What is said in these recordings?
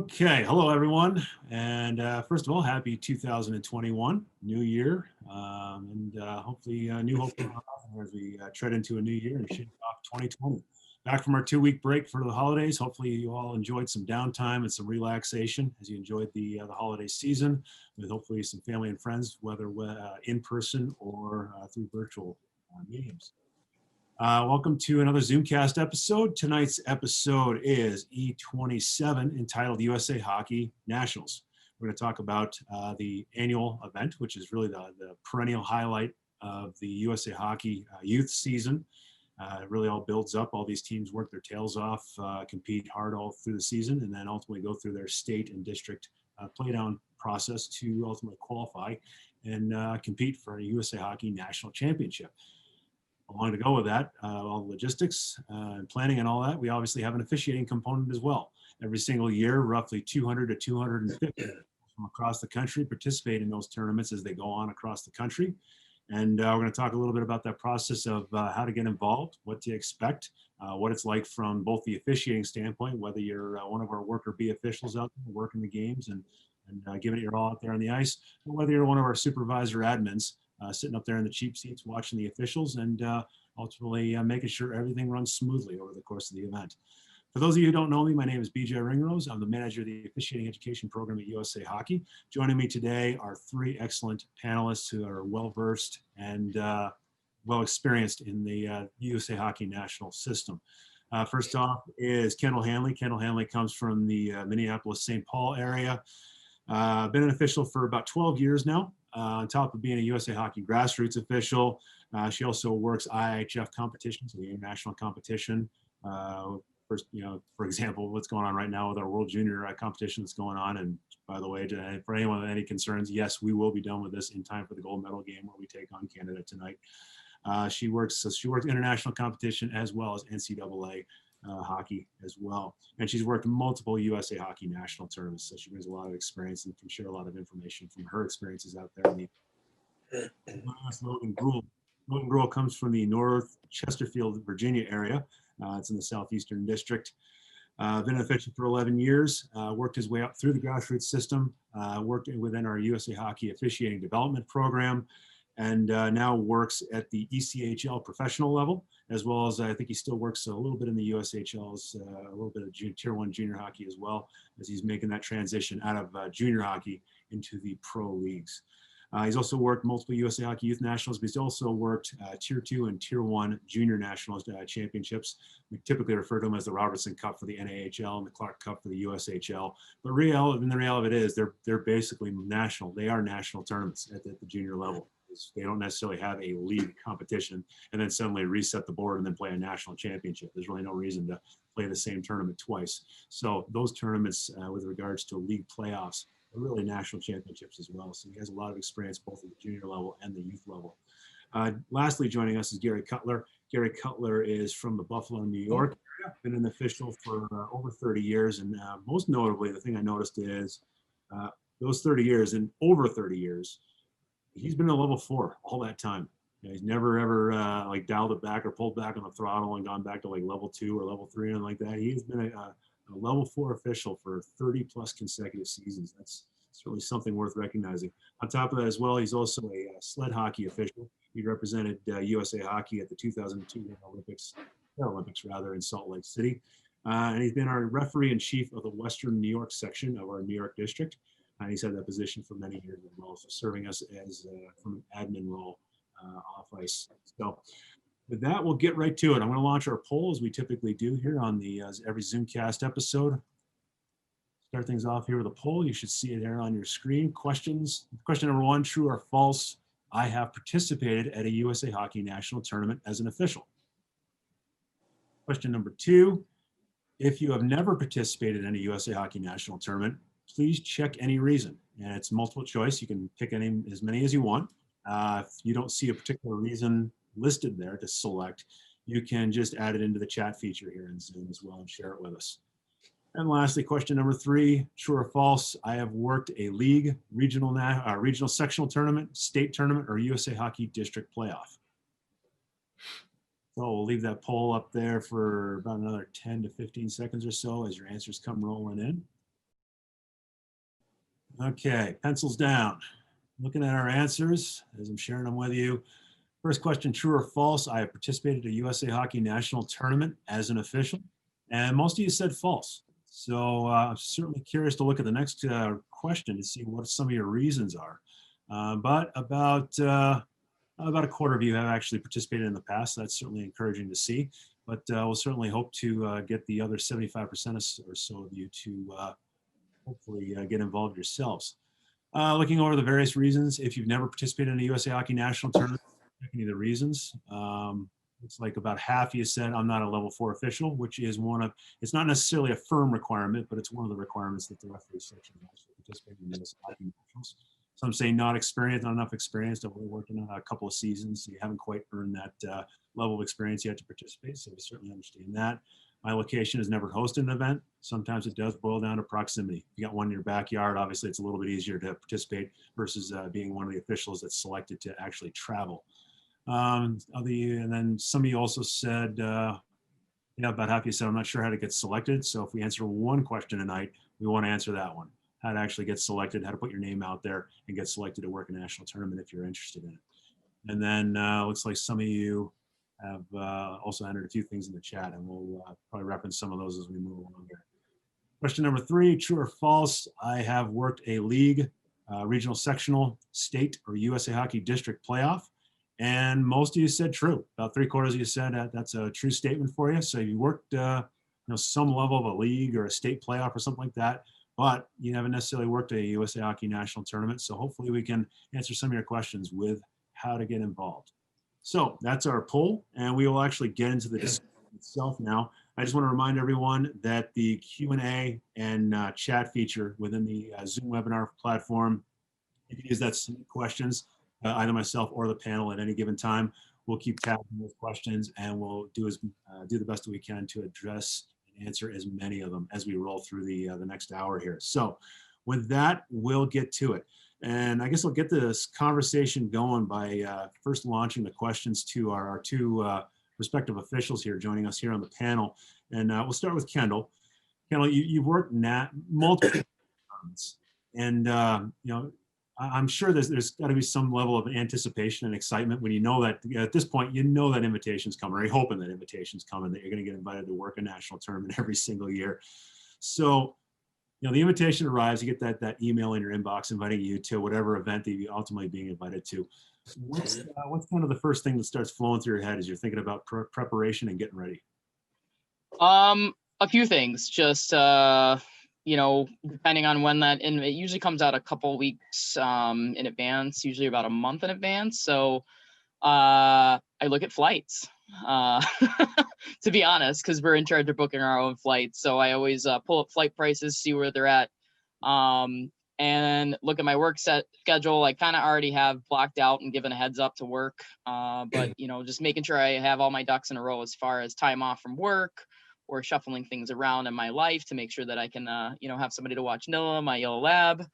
Okay, hello everyone, and first of all, happy 2021, new year, and hopefully new hope as we tread into a new year and shake off 2020. Back from our 2-week break for the holidays. Hopefully you all enjoyed some downtime and some relaxation as you enjoyed the holiday season with hopefully some family and friends, whether in person or through virtual mediums. Welcome to another Zoomcast episode. Tonight's episode is E27, entitled USA Hockey Nationals. We're going to talk about the annual event, which is really the perennial highlight of the USA Hockey youth season. It really all builds up. All these teams work their tails off, compete hard all through the season, and then ultimately go through their state and district playdown process to ultimately qualify and compete for a USA Hockey National Championship. Along to go with that, all the logistics and planning and all that, we obviously have an officiating component as well. Every single year, roughly 200 to 250 from across the country participate in those tournaments as they go on across the country. And we're going to talk a little bit about that process of how to get involved, what to expect, what it's like from both the officiating standpoint, whether you're one of our worker bee officials out there working the games and giving it your all out there on the ice, or whether you're one of our supervisor admins sitting up there in the cheap seats watching the officials and ultimately making sure everything runs smoothly over the course of the event. For those of you who don't know me, my name is BJ Ringrose. I'm the manager of the officiating education program at USA Hockey. Joining me today are 3 excellent panelists who are well-versed and well-experienced in the USA Hockey national system. First off is Kendall Hanley. Kendall Hanley comes from the Minneapolis-St. Paul area. Been an official for about 12 years now. On top of being a USA Hockey grassroots official, she also works IIHF competitions, so the international competition. For example, what's going on right now with our World Junior competition that's going on. And by the way, for anyone with any concerns, yes, we will be done with this in time for the gold medal game where we take on Canada tonight. She works international competition as well as NCAA hockey as well. And she's worked multiple USA Hockey national tournaments, so she brings a lot of experience and can share a lot of information from her experiences out there. Logan Gruhl. Logan Gruhl comes from the North Chesterfield, Virginia area. It's in the Southeastern District. Been an official for 11 years, worked his way up through the grassroots system, worked within our USA Hockey officiating development program, and now works at the ECHL professional level, as well as I think he still works a little bit in the USHLs, a little bit of Tier 1 junior hockey as well, as he's making that transition out of junior hockey into the pro leagues. He's also worked multiple USA Hockey Youth Nationals, but he's also worked Tier 2 and Tier 1 Junior Nationals championships. We typically refer to them as the Robertson Cup for the NAHL and the Clark Cup for the USHL. But the reality of it is they're basically national. They are national tournaments at the junior level. They don't necessarily have a league competition and then suddenly reset the board and then play a national championship. There's really no reason to play the same tournament twice. So those tournaments with regards to league playoffs are really national championships as well. So he has a lot of experience both at the junior level and the youth level. Lastly, joining us is Gary Cutler. Gary Cutler is from the Buffalo, New York area. Been an official for over 30 years. And most notably, the thing I noticed is those 30 years and over 30 years, he's been a level 4 all that time. He's never ever like dialed it back or pulled back on the throttle and gone back to like level 2 or level 3 and like that. He's been a level 4 official for 30 plus consecutive seasons. That's really something worth recognizing. On top of that as well, he's also a sled hockey official. He represented USA Hockey at the 2002 Paralympics rather in Salt Lake City. And he's been our referee in chief of the Western New York section of our New York district. He's had that position for many years as well, so serving us as from an admin role off ice. So with that, we'll get right to it. I'm going to launch our poll as we typically do here on the every Zoomcast episode. Start things off here with a poll. You should see it here on your screen. Questions. Question number 1, true or false? I have participated at a USA Hockey national tournament as an official. Question number 2, if you have never participated in a USA Hockey national tournament, please check any reason. And it's multiple choice. You can pick as many as you want. If you don't see a particular reason listed there to select, you can just add it into the chat feature here in Zoom as well and share it with us. And lastly, question number 3, true or false? I have worked a league, regional sectional tournament, state tournament, or USA Hockey district playoff. So we'll leave that poll up there for about another 10 to 15 seconds or so as your answers come rolling in. Okay, pencils down. Looking at our answers as I'm sharing them with you. First question, true or false? I have participated in a USA Hockey National Tournament as an official, and most of you said false. So I'm certainly curious to look at the next question to see what some of your reasons are. But about a quarter of you have actually participated in the past. So that's certainly encouraging to see. But we'll certainly hope to get the other 75% or so of you to hopefully get involved yourselves. Looking over the various reasons, if you've never participated in a USA Hockey National Tournament, any of the reasons. It's like about half of you said, I'm not a level 4 official, which is it's not necessarily a firm requirement, but it's one of the requirements that the referee section actually participating in USA Hockey Nationals. Some say not experienced, not enough experience. I've only worked in a couple of seasons, so you haven't quite earned that level of experience yet to participate, so we certainly understand that. My location has never hosted an event. Sometimes it does boil down to proximity. If you got one in your backyard, obviously it's a little bit easier to participate versus being one of the officials that's selected to actually travel. And then some of you also said, about half of you said, I'm not sure how to get selected. So if we answer one question tonight, we want to answer that one. How to actually get selected, how to put your name out there and get selected to work a national tournament if you're interested in it. And then looks like some of you have also entered a few things in the chat, and we'll probably reference some of those as we move along here. Question number 3, true or false? I have worked a league, regional, sectional, state, or USA Hockey District playoff, and most of you said true. About 3/4 of you said that's a true statement for you. So you worked some level of a league or a state playoff or something like that, but you haven't necessarily worked a USA Hockey National Tournament. So hopefully we can answer some of your questions with how to get involved. So that's our poll, and we will actually get into the discussion itself now. I just want to remind everyone that the Q&A and chat feature within the Zoom webinar platform, you can use that to submit questions, either myself or the panel at any given time. We'll keep tapping those questions, and we'll do the best that we can to address and answer as many of them as we roll through the next hour here. So with that, we'll get to it. And I guess I'll get this conversation going by first launching the questions to our two respective officials here joining us here on the panel. And we'll start with Kendall. Kendall, you've worked multiple tournaments, and I'm sure there's got to be some level of anticipation and excitement when you know that at this point you know that invitation's coming, or you're hoping that invitation's coming, that you're going to get invited to work a national tournament every single year. So the invitation arrives, you get that email in your inbox inviting you to whatever event that you're ultimately being invited to. What's kind of the first thing that starts flowing through your head as you're thinking about preparation and getting ready? A few things, just depending on when it usually comes out a couple weeks in advance, usually about a month in advance. So I look at flights, to be honest, because we're in charge of booking our own flights. So I always pull up flight prices, see where they're at, and look at my work schedule. I kind of already have blocked out and given a heads up to work, but just making sure I have all my ducks in a row as far as time off from work or shuffling things around in my life to make sure that I can, have somebody to watch Noah, my yellow lab.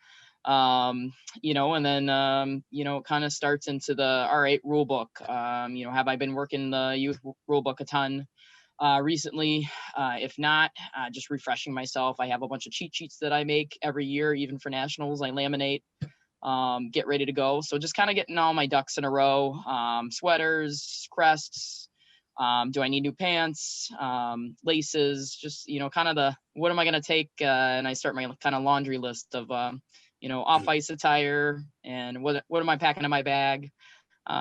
And then, it kind of starts into the R8 rule book. Have I been working the youth rule book a ton recently? If not, just refreshing myself. I have a bunch of cheat sheets that I make every year, even for nationals. I laminate, get ready to go. So just kind of getting all my ducks in a row, sweaters, crests. Do I need new pants, laces, just, kind of what am I going to take? And I start my kind of laundry list of, off ice attire and what am I packing in my bag?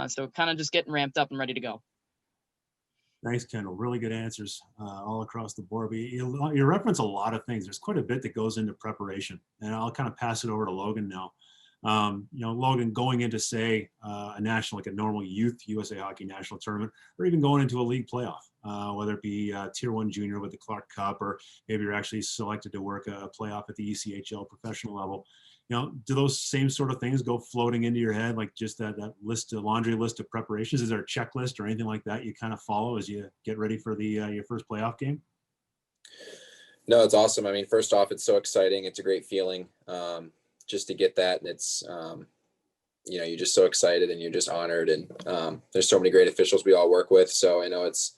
So kind of just getting ramped up and ready to go. Thanks, Kendall. Really good answers all across the board. But you reference a lot of things. There's quite a bit that goes into preparation, and I'll kind of pass it over to Logan now. Logan, going into, say, a national, like a normal youth USA Hockey National Tournament, or even going into a league playoff, whether it be Tier 1 junior with the Clark Cup, or maybe you're actually selected to work a playoff at the ECHL professional level. Do those same sort of things go floating into your head, like just that laundry list of preparations? Is there a checklist or anything like that you kind of follow as you get ready for the your first playoff game? No, it's awesome. I mean, first off, it's so exciting. It's a great feeling just to get that. And it's, you're just so excited and you're just honored. And there's so many great officials we all work with. So I know it's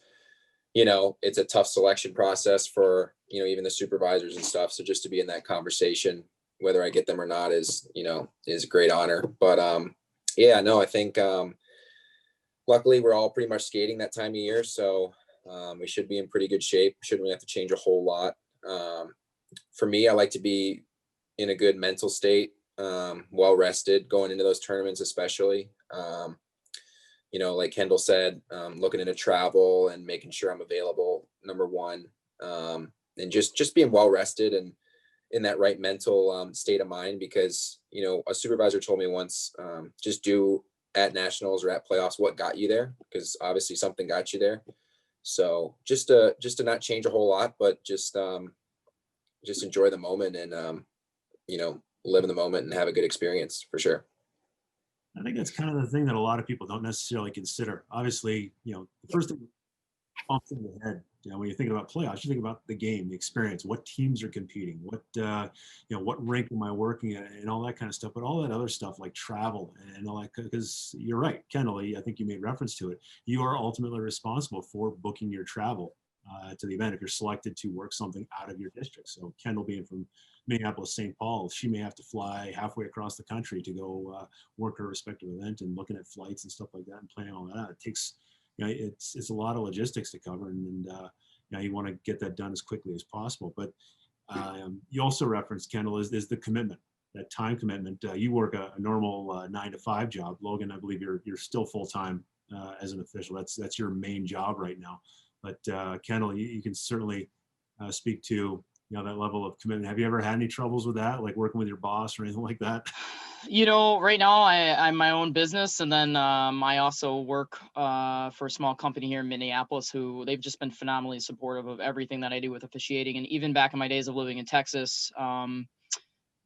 a tough selection process for, even the supervisors and stuff. So just to be in that conversation, whether I get them or not is a great honor. But yeah, no, I think luckily we're all pretty much skating that time of year, so we should be in pretty good shape. Shouldn't really have to change a whole lot. For me, I like to be in a good mental state, well rested going into those tournaments, especially. Like Kendall said, looking into travel and making sure I'm available, number one, and just being well rested and in that right mental state of mind, because a supervisor told me once, just do at nationals or at playoffs what got you there, because obviously something got you there. So just to not change a whole lot, but just enjoy the moment and live in the moment and have a good experience for sure. I think that's kind of the thing that a lot of people don't necessarily consider. Obviously, the first thing that pops in your head, when you're thinking about playoffs, you think about the game, the experience, what teams are competing, what rank am I working at, and all that kind of stuff. But all that other stuff like travel and all that, because you're right, Kendall, I think you made reference to it. You are ultimately responsible for booking your travel to the event if you're selected to work something out of your district. So Kendall being from Minneapolis, St. Paul, she may have to fly halfway across the country to go work her respective event, and looking at flights and stuff like that and planning all that out. It takes, it's a lot of logistics to cover, and you want to get that done as quickly as possible. But you also referenced, Kendall, is the commitment, that time commitment. You work a normal 9 to 5 job. Logan, I believe you're still full time as an official. That's your main job right now. But Kendall, you can certainly speak to that level of commitment. Have you ever had any troubles with that, like working with your boss or anything like that? Right now I'm my own business, and then I also work for a small company here in Minneapolis who they've just been phenomenally supportive of everything that I do with officiating. And even back in my days of living in Texas,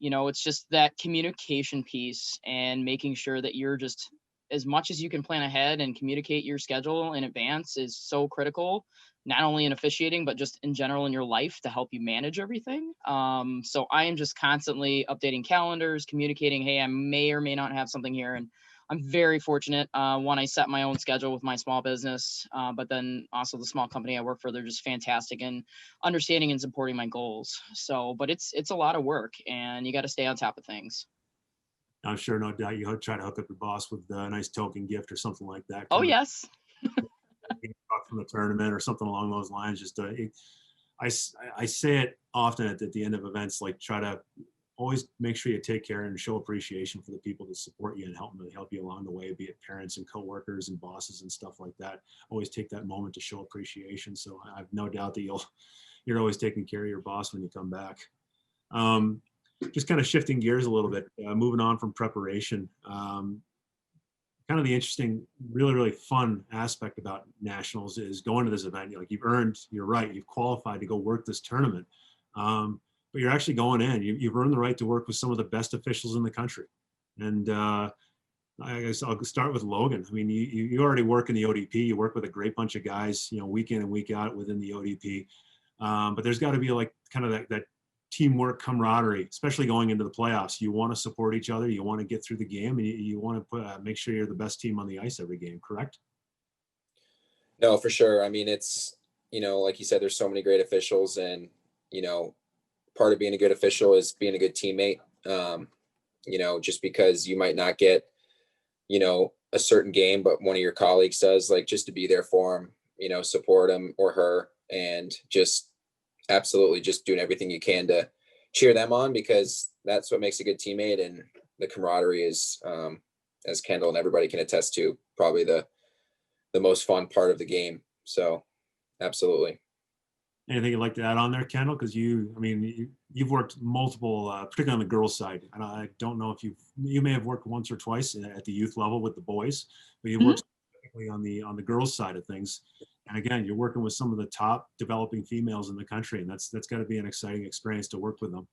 it's just that communication piece and making sure that you're just, as much as you can plan ahead and communicate your schedule in advance is so critical, not only in officiating, but just in general in your life to help you manage everything. So I am just constantly updating calendars, communicating, hey, I may or may not have something here. And I'm very fortunate. One, I set my own schedule with my small business, but then also the small company I work for, they're just fantastic in understanding and supporting my goals. So, but it's a lot of work, and you got to stay on top of things. I'm sure, no doubt, you try to hook up your boss with a nice token gift or something like that. Oh, yes. From the tournament or something along those lines. Just I say it often at the end of events, like try to always make sure you take care and show appreciation for the people that support you and help you along the way, be it parents and coworkers and bosses and stuff like that. Always take that moment to show appreciation. So I have no doubt that you're always taking care of your boss when you come back. Just kind of shifting gears a little bit, moving on from preparation. Kind of the interesting, really, really fun aspect about nationals is going to this event. You've qualified to go work this tournament, but you're actually going in. You've earned the right to work with some of the best officials in the country. And I guess I'll start with Logan. I mean, you already work in the ODP. You work with a great bunch of guys, week in and week out within the ODP. But there's got to be like kind of that teamwork, camaraderie, especially going into the playoffs. You want to support each other. You want to get through the game, and you want to make sure you're the best team on the ice every game, correct? No, for sure. I mean, it's, like you said, there's so many great officials, and, part of being a good official is being a good teammate. Just because you might not get, a certain game, but one of your colleagues does, like, just to be there for them, support him or her, and just absolutely just doing everything you can to cheer them on, because that's what makes a good teammate. And the camaraderie is, as Kendall and everybody can attest to, probably the most fun part of the game. So absolutely. Anything you'd like to add on there, Kendall? Because you've worked multiple, particularly on the girls' side. And I don't know if you may have worked once or twice at the youth level with the boys, but you've worked specifically on the girls' side of things. And again, you're working with some of the top developing females in the country, and that's got to be an exciting experience to work with them.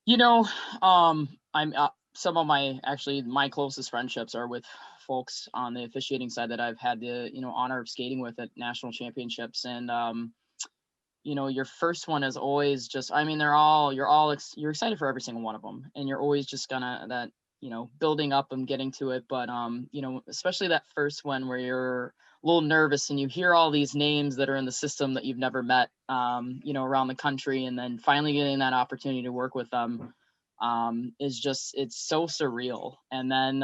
I'm some of my closest friendships are with folks on the officiating side that I've had the honor of skating with at national championships. And your first one is always just, you're excited for every single one of them, and you're always just gonna building up and getting to it. But especially that first one where you're a little nervous and you hear all these names that are in the system that you've never met, around the country, and then finally getting that opportunity to work with them. is just, it's so surreal. And then,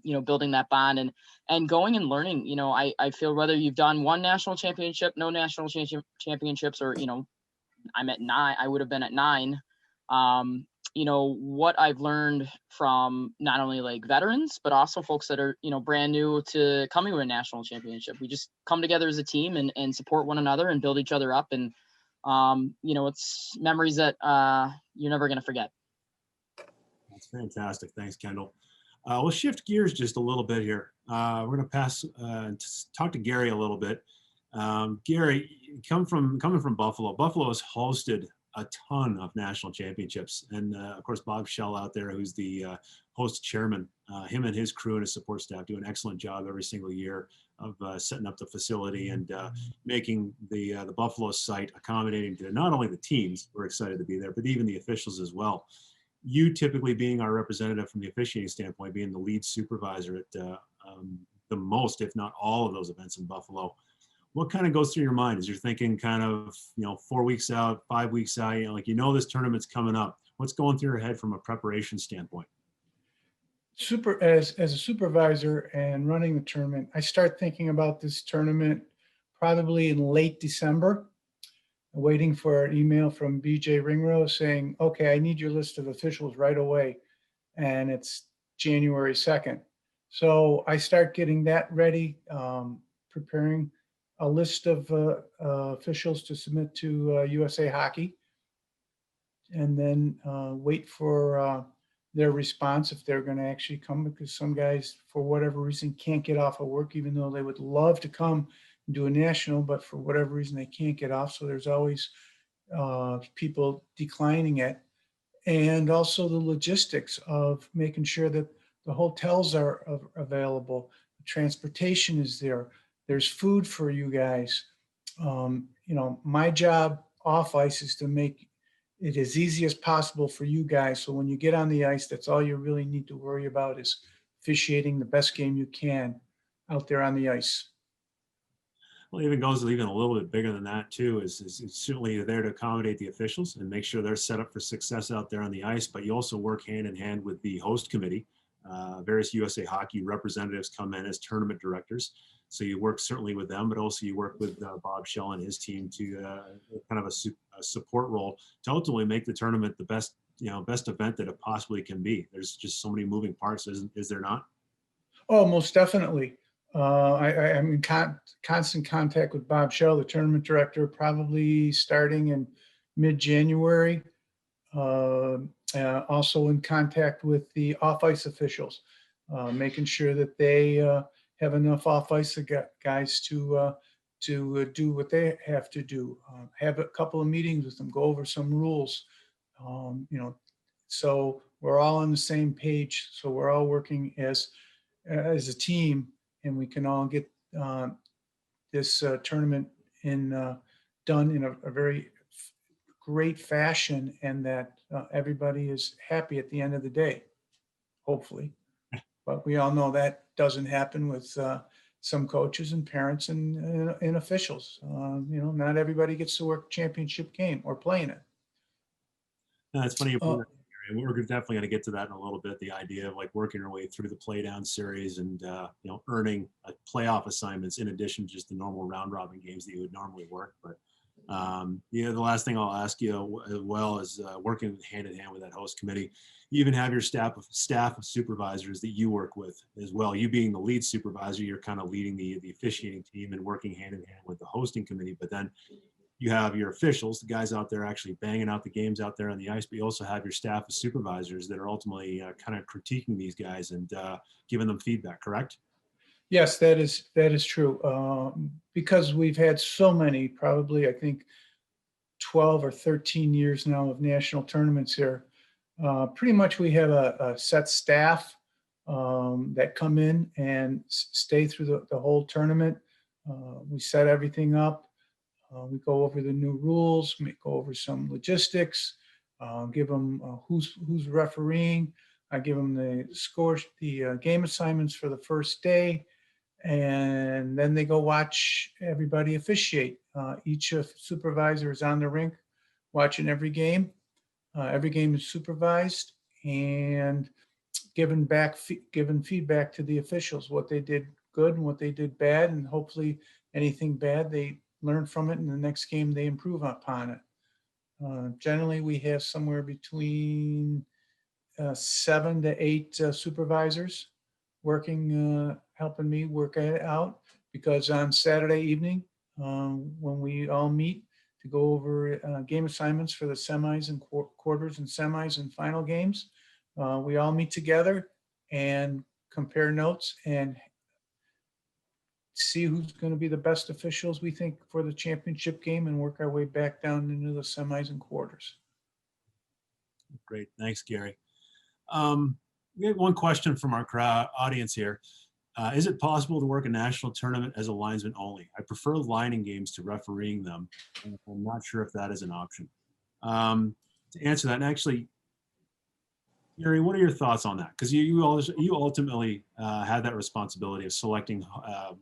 you know, building that bond and going and learning, you know, I feel whether you've done one national championship, no national championships, or, you know, I'm at 9, I would have been at 9. You know, what I've learned from not only like veterans, but also folks that are, you know, brand new to coming to a national championship. We just come together as a team and support one another and build each other up. And, you know, it's memories that you're never going to forget. That's fantastic. Thanks, Kendall. We'll shift gears just a little bit here. We're going to pass to talk to Gary a little bit. Gary, coming from Buffalo, Buffalo has hosted a ton of national championships. And of course, Bob Schell out there, who's the host chairman, him and his crew and his support staff do an excellent job every single year of setting up the facility and making the Buffalo site accommodating to not only the teams who are excited to be there, but even the officials as well. You typically being our representative from the officiating standpoint, being the lead supervisor at the most, if not all of those events in Buffalo. What kind of goes through your mind as you're thinking kind of, you know, 4 weeks out, 5 weeks out, you know, like, you know, this tournament's coming up. What's going through your head from a preparation standpoint? As a supervisor and running the tournament, I start thinking about this tournament probably in late December, waiting for an email from BJ Ringrose saying, okay, I need your list of officials right away. And it's January 2nd. So I start getting that ready, preparing a list of officials to submit to USA Hockey, and then wait for their response if they're going to actually come, because some guys, for whatever reason, can't get off of work, even though they would love to come and do a national, but for whatever reason, they can't get off. So there's always people declining it. And also the logistics of making sure that the hotels are available, transportation is there, there's food for you guys. You know, my job off ice is to make it as easy as possible for you guys. So when you get on the ice, that's all you really need to worry about, is officiating the best game you can out there on the ice. Well, it even goes even a little bit bigger than that too, is certainly there to accommodate the officials and make sure they're set up for success out there on the ice, but you also work hand in hand with the host committee. Various USA Hockey representatives come in as tournament directors. So you work certainly with them, but also you work with Bob Schell and his team to kind of a support role to ultimately make the tournament the best, you know, best event that it possibly can be. There's just so many moving parts, is there not? Oh, most definitely. I'm in constant contact with Bob Schell, the tournament director, probably starting in mid-January. Also in contact with the off-ice officials, making sure that they have enough off-ice guys to do what they have to do. Have a couple of meetings with them, go over some rules, you know, so we're all on the same page. So we're all working as a team, and we can all get this tournament done in a very great fashion, and that everybody is happy at the end of the day, hopefully. But we all know that doesn't happen with some coaches and parents and officials. You know, not everybody gets to work championship game or playing it. No, it's funny. We're definitely going to get to that in a little bit. The idea of like working our way through the play down series and you know, earning playoff assignments in addition to just the normal round robin games that you would normally work. But yeah, the last thing I'll ask you as well is working hand in hand with that host committee. You even have your staff of supervisors that you work with as well. You being the lead supervisor, you're kind of leading the officiating team and working hand in hand with the hosting committee. But then you have your officials, the guys out there actually banging out the games out there on the ice, but you also have your staff of supervisors that are ultimately kind of critiquing these guys and giving them feedback, correct? Yes, that is true. Because we've had so many, probably I think 12 or 13 years now of national tournaments here. Pretty much we have a set staff that come in and stay through the whole tournament. We set everything up. We go over the new rules, we go over some logistics, give them who's refereeing. I give them the scores, the game assignments for the first day, and then they go watch everybody officiate. Each supervisor is on the rink watching every game. Every game is supervised, and giving feedback to the officials, what they did good and what they did bad, and hopefully anything bad they learn from it, and the next game they improve upon it. Generally, we have somewhere between 7 to 8 supervisors working, helping me work it out, because on Saturday evening, when we all meet to go over game assignments for the semis and quarters and semis and final games, we all meet together and compare notes and see who's going to be the best officials we think for the championship game, and work our way back down into the semis and quarters. Great. Thanks, Gary. We have one question from our audience here. Is it possible to work a national tournament as a linesman only? I prefer lining games to refereeing them, and I'm not sure if that is an option. To answer that, and actually, Gary, what are your thoughts on that? Because you ultimately had that responsibility of selecting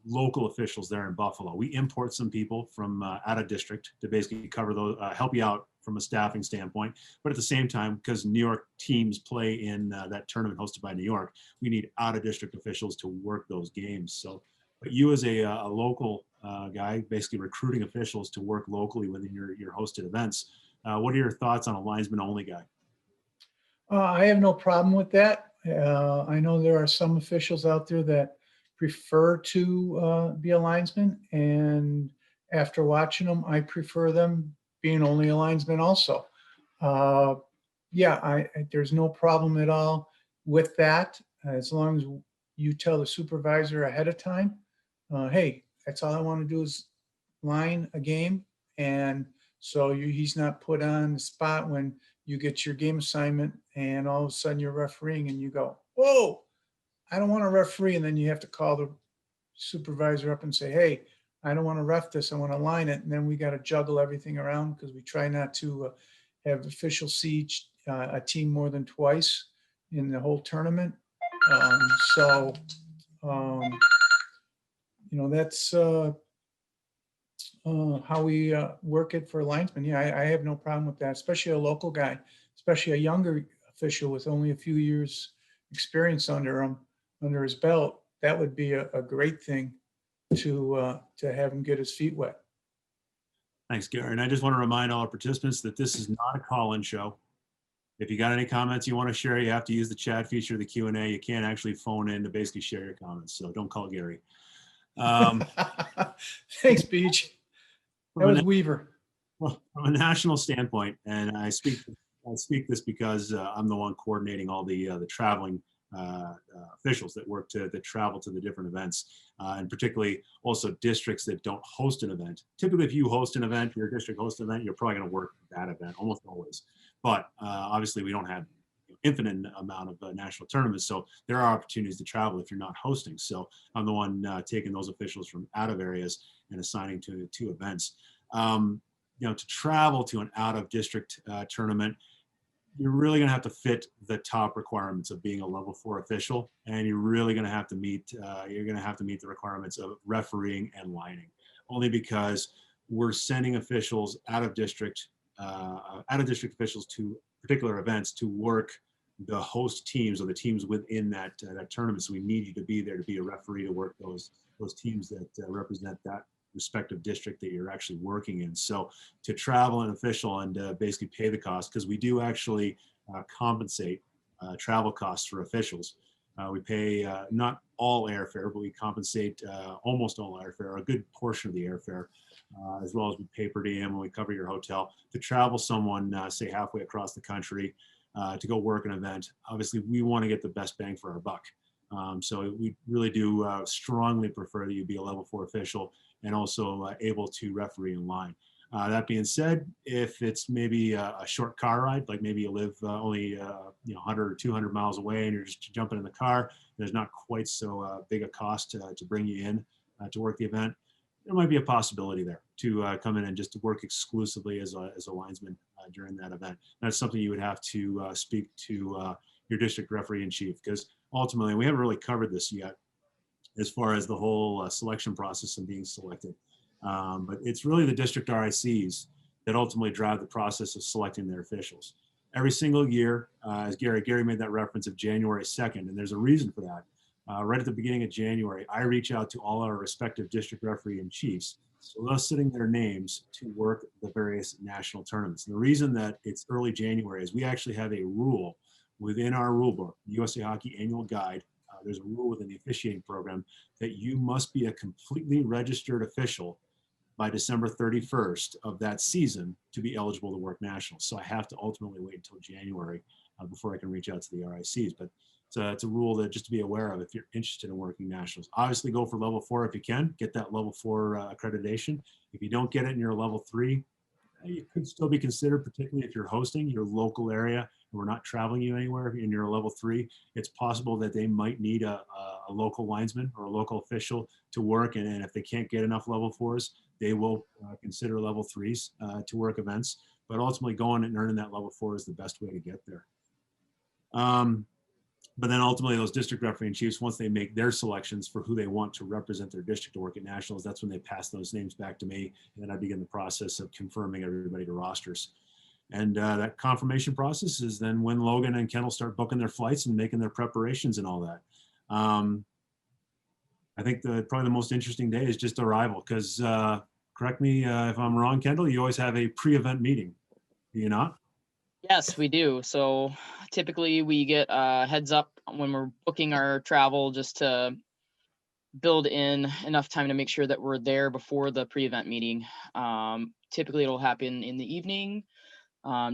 local officials there in Buffalo. We import some people from out of district to basically cover those, help you out from a staffing standpoint. But at the same time, because New York teams play in that tournament hosted by New York, we need out of district officials to work those games. So, but you as a local guy, basically recruiting officials to work locally within your hosted events, what are your thoughts on a linesman only guy? I have no problem with that. I know there are some officials out there that prefer to be a linesman, and after watching them, I prefer them being only a linesman also. Yeah, there's no problem at all with that, as long as you tell the supervisor ahead of time, hey, that's all I want to do is line a game, and so he's not put on the spot when you get your game assignment and all of a sudden you're refereeing and you go, whoa, I don't want to referee. And then you have to call the supervisor up and say, hey, I don't want to ref this, I want to line it. And then we got to juggle everything around, because we try not to have officials see a team more than twice in the whole tournament. That's how we work it for linesmen. Yeah, I have no problem with that, especially a local guy, especially a younger official with only a few years experience under his belt. That would be a great thing to have him get his feet wet. Thanks, Gary. And I just want to remind all our participants that this is not a call-in show. If you got any comments you want to share, you have to use the chat feature of the Q&A. You can't actually phone in to basically share your comments, so don't call Gary. Thanks, Beach. That was Weaver. Well, from a national standpoint, and I speak this because I'm the one coordinating all the traveling officials that travel to the different events, and particularly also districts that don't host an event. Typically, if you host an event, your district hosts an event, you're probably going to work that event almost always. But obviously, we don't have infinite amount of national tournaments, so there are opportunities to travel if you're not hosting. So I'm the one taking those officials from out of areas and assigning to events. To travel to an out of district tournament, you're really going to have to fit the top requirements of being a level 4 official, and you're really going to have to meet the requirements of refereeing and lining, only because we're sending officials out of district officials to particular events to work the host teams or the teams within that tournament. So we need you to be there to be a referee to work those teams that represent that respective district that you're actually working in. So to travel an official and basically pay the cost, because we do actually compensate travel costs for officials. We pay not all airfare, but we compensate almost all airfare, a good portion of the airfare, as well as we pay per diem and we cover your hotel. To travel someone, say halfway across the country to go work an event, obviously we want to get the best bang for our buck. So we really do strongly prefer that you be a level 4 official and also able to referee in line. That being said, if it's maybe a short car ride, like maybe you live only 100 or 200 miles away and you're just jumping in the car, there's not quite so big a cost to bring you in to work the event. There might be a possibility there to come in and just to work exclusively as a linesman during that event. That's something you would have to speak to your district referee in chief, because ultimately we haven't really covered this yet as far as the whole selection process and being selected. But it's really the district RICs that ultimately drive the process of selecting their officials. every single year, as Gary made that reference of January 2nd, and there's a reason for that. Right at the beginning of January, I reach out to all our respective district referee and chiefs, soliciting their names to work the various national tournaments. And the reason that it's early January is we actually have a rule within our rule book, USA Hockey Annual Guide. There's a rule within the officiating program that you must be a completely registered official by December 31st of that season to be eligible to work nationals. So I have to ultimately wait until January before I can reach out to the RICs. But it's a rule that just to be aware of if you're interested in working nationals. Obviously go for level 4 if you can, get that level 4 accreditation. If you don't get it and you're a level 3, you could still be considered, particularly if you're hosting your local area and we're not traveling you anywhere and you're a level 3, it's possible that they might need a local linesman or a local official to work. And if they can't get enough level 4s, they will consider level 3s to work events. But ultimately going and earning that level 4 is the best way to get there. But then ultimately those district referee and chiefs, once they make their selections for who they want to represent their district to work at nationals, that's when they pass those names back to me. And then I begin the process of confirming everybody to rosters. And that confirmation process is then when Logan and Kendall start booking their flights and making their preparations and all that. I think probably the most interesting day is just arrival because correct me if I'm wrong, Kendall, you always have a pre-event meeting, do you not? Yes, we do. So typically we get a heads up when we're booking our travel just to build in enough time to make sure that we're there before the pre-event meeting. Typically it'll happen in the evening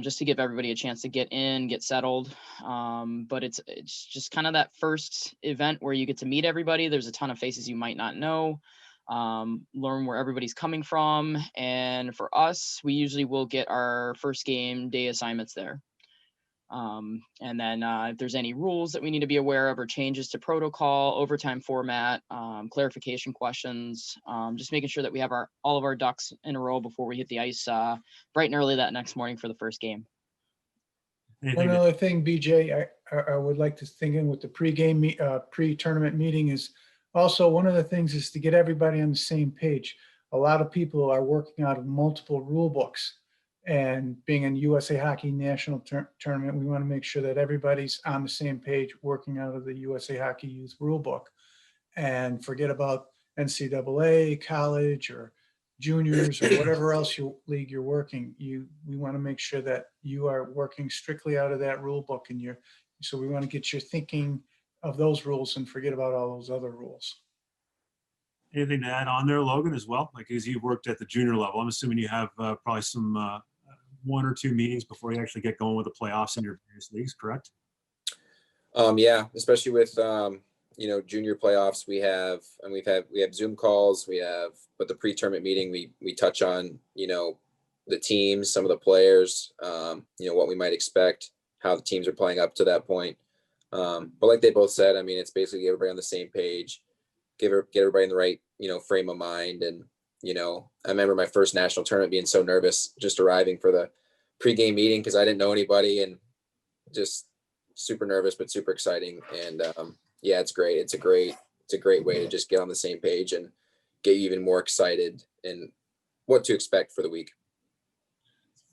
just to give everybody a chance to get in, get settled. But it's just kind of that first event where you get to meet everybody. There's a ton of faces you might not know. Learn where everybody's coming from. And for us, we usually will get our first game day assignments there. And then if there's any rules that we need to be aware of or changes to protocol, overtime format, clarification questions, just making sure that we have all of our ducks in a row before we hit the ice bright and early that next morning for the first game. One other thing, BJ, I would like to think in with the pre-tournament meeting is also one of the things is to get everybody on the same page. A lot of people are working out of multiple rule books, and being in USA Hockey National Tournament, we want to make sure that everybody's on the same page working out of the USA Hockey Youth Rule Book, and forget about NCAA, college, or juniors, or whatever else league you're working. We want to make sure that you are working strictly out of that rule book, and so we want to get your thinking of those rules and forget about all those other rules. Anything to add on there, Logan, as well? Like, as you've worked at the junior level, I'm assuming you have probably some 1 or 2 meetings before you actually get going with the playoffs in your various leagues, correct? Yeah, especially with junior playoffs, we have Zoom calls, but the pre-tournament meeting, we touch on the teams, some of the players, what we might expect, how the teams are playing up to that point. But like they both said, I mean, it's basically get everybody on the same page, get everybody in the right, frame of mind. And, I remember my first national tournament being so nervous just arriving for the pregame meeting because I didn't know anybody and just super nervous, but super exciting. And yeah, it's great. It's a great way to just get on the same page and get you even more excited and what to expect for the week.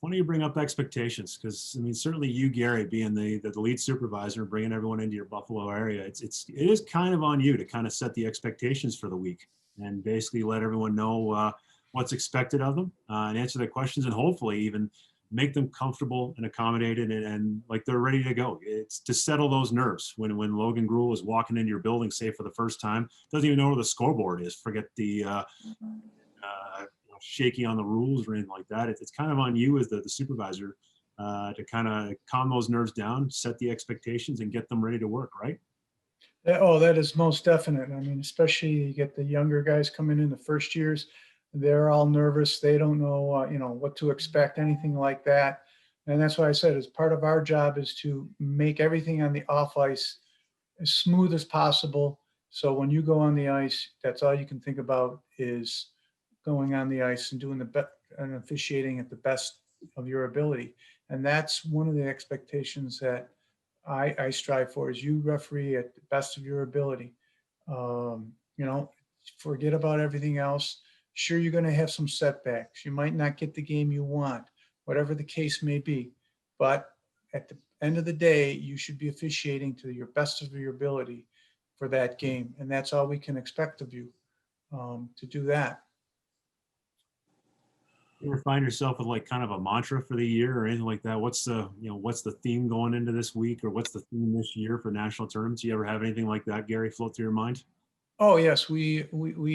Why don't you bring up expectations? Because I mean, certainly you, Gary, being the lead supervisor, bringing everyone into your Buffalo area, it is kind of on you to kind of set the expectations for the week and basically let everyone know what's expected of them and answer their questions and hopefully even make them comfortable and accommodated and like they're ready to go. It's to settle those nerves when Logan Gruhl is walking into your building, say for the first time, doesn't even know where the scoreboard is. Forget the shaky on the rules or anything like that. It's kind of on you as the supervisor to kind of calm those nerves down, set the expectations, and get them ready to work, right? That is most definite. I mean, especially you get the younger guys coming in the first years, they're all nervous. They don't know, what to expect, anything like that. And that's why I said, as part of our job is to make everything on the off ice as smooth as possible. So when you go on the ice, that's all you can think about is going on the ice and doing and officiating at the best of your ability. And that's one of the expectations that I strive for, is you referee at the best of your ability. Forget about everything else. Sure, you're going to have some setbacks. You might not get the game you want, whatever the case may be. But at the end of the day, you should be officiating to your best of your ability for that game. And that's all we can expect of you, to do that. You ever find yourself with like kind of a mantra for the year or anything like that? What's the theme going into this week, or what's the theme this year for national tournaments? You ever have anything like that, Gary, float through your mind? Oh, yes, we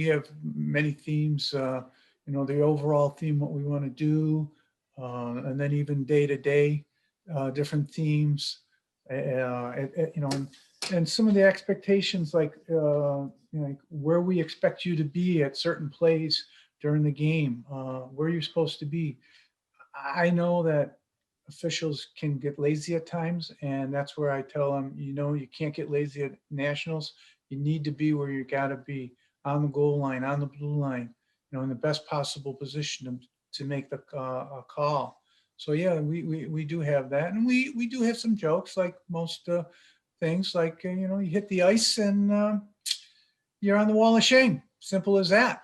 have many themes, the overall theme, what we want to do, and then even day to day, different themes, and some of the expectations, like, like where we expect you to be at certain plays during the game, where you're supposed to be. I know that officials can get lazy at times, and that's where I tell them, you can't get lazy at nationals. You need to be where you got to be, on the goal line, on the blue line, in the best possible position to make the call. So yeah, we do have that, and we do have some jokes, like most things, like you hit the ice and you're on the wall of shame. Simple as that.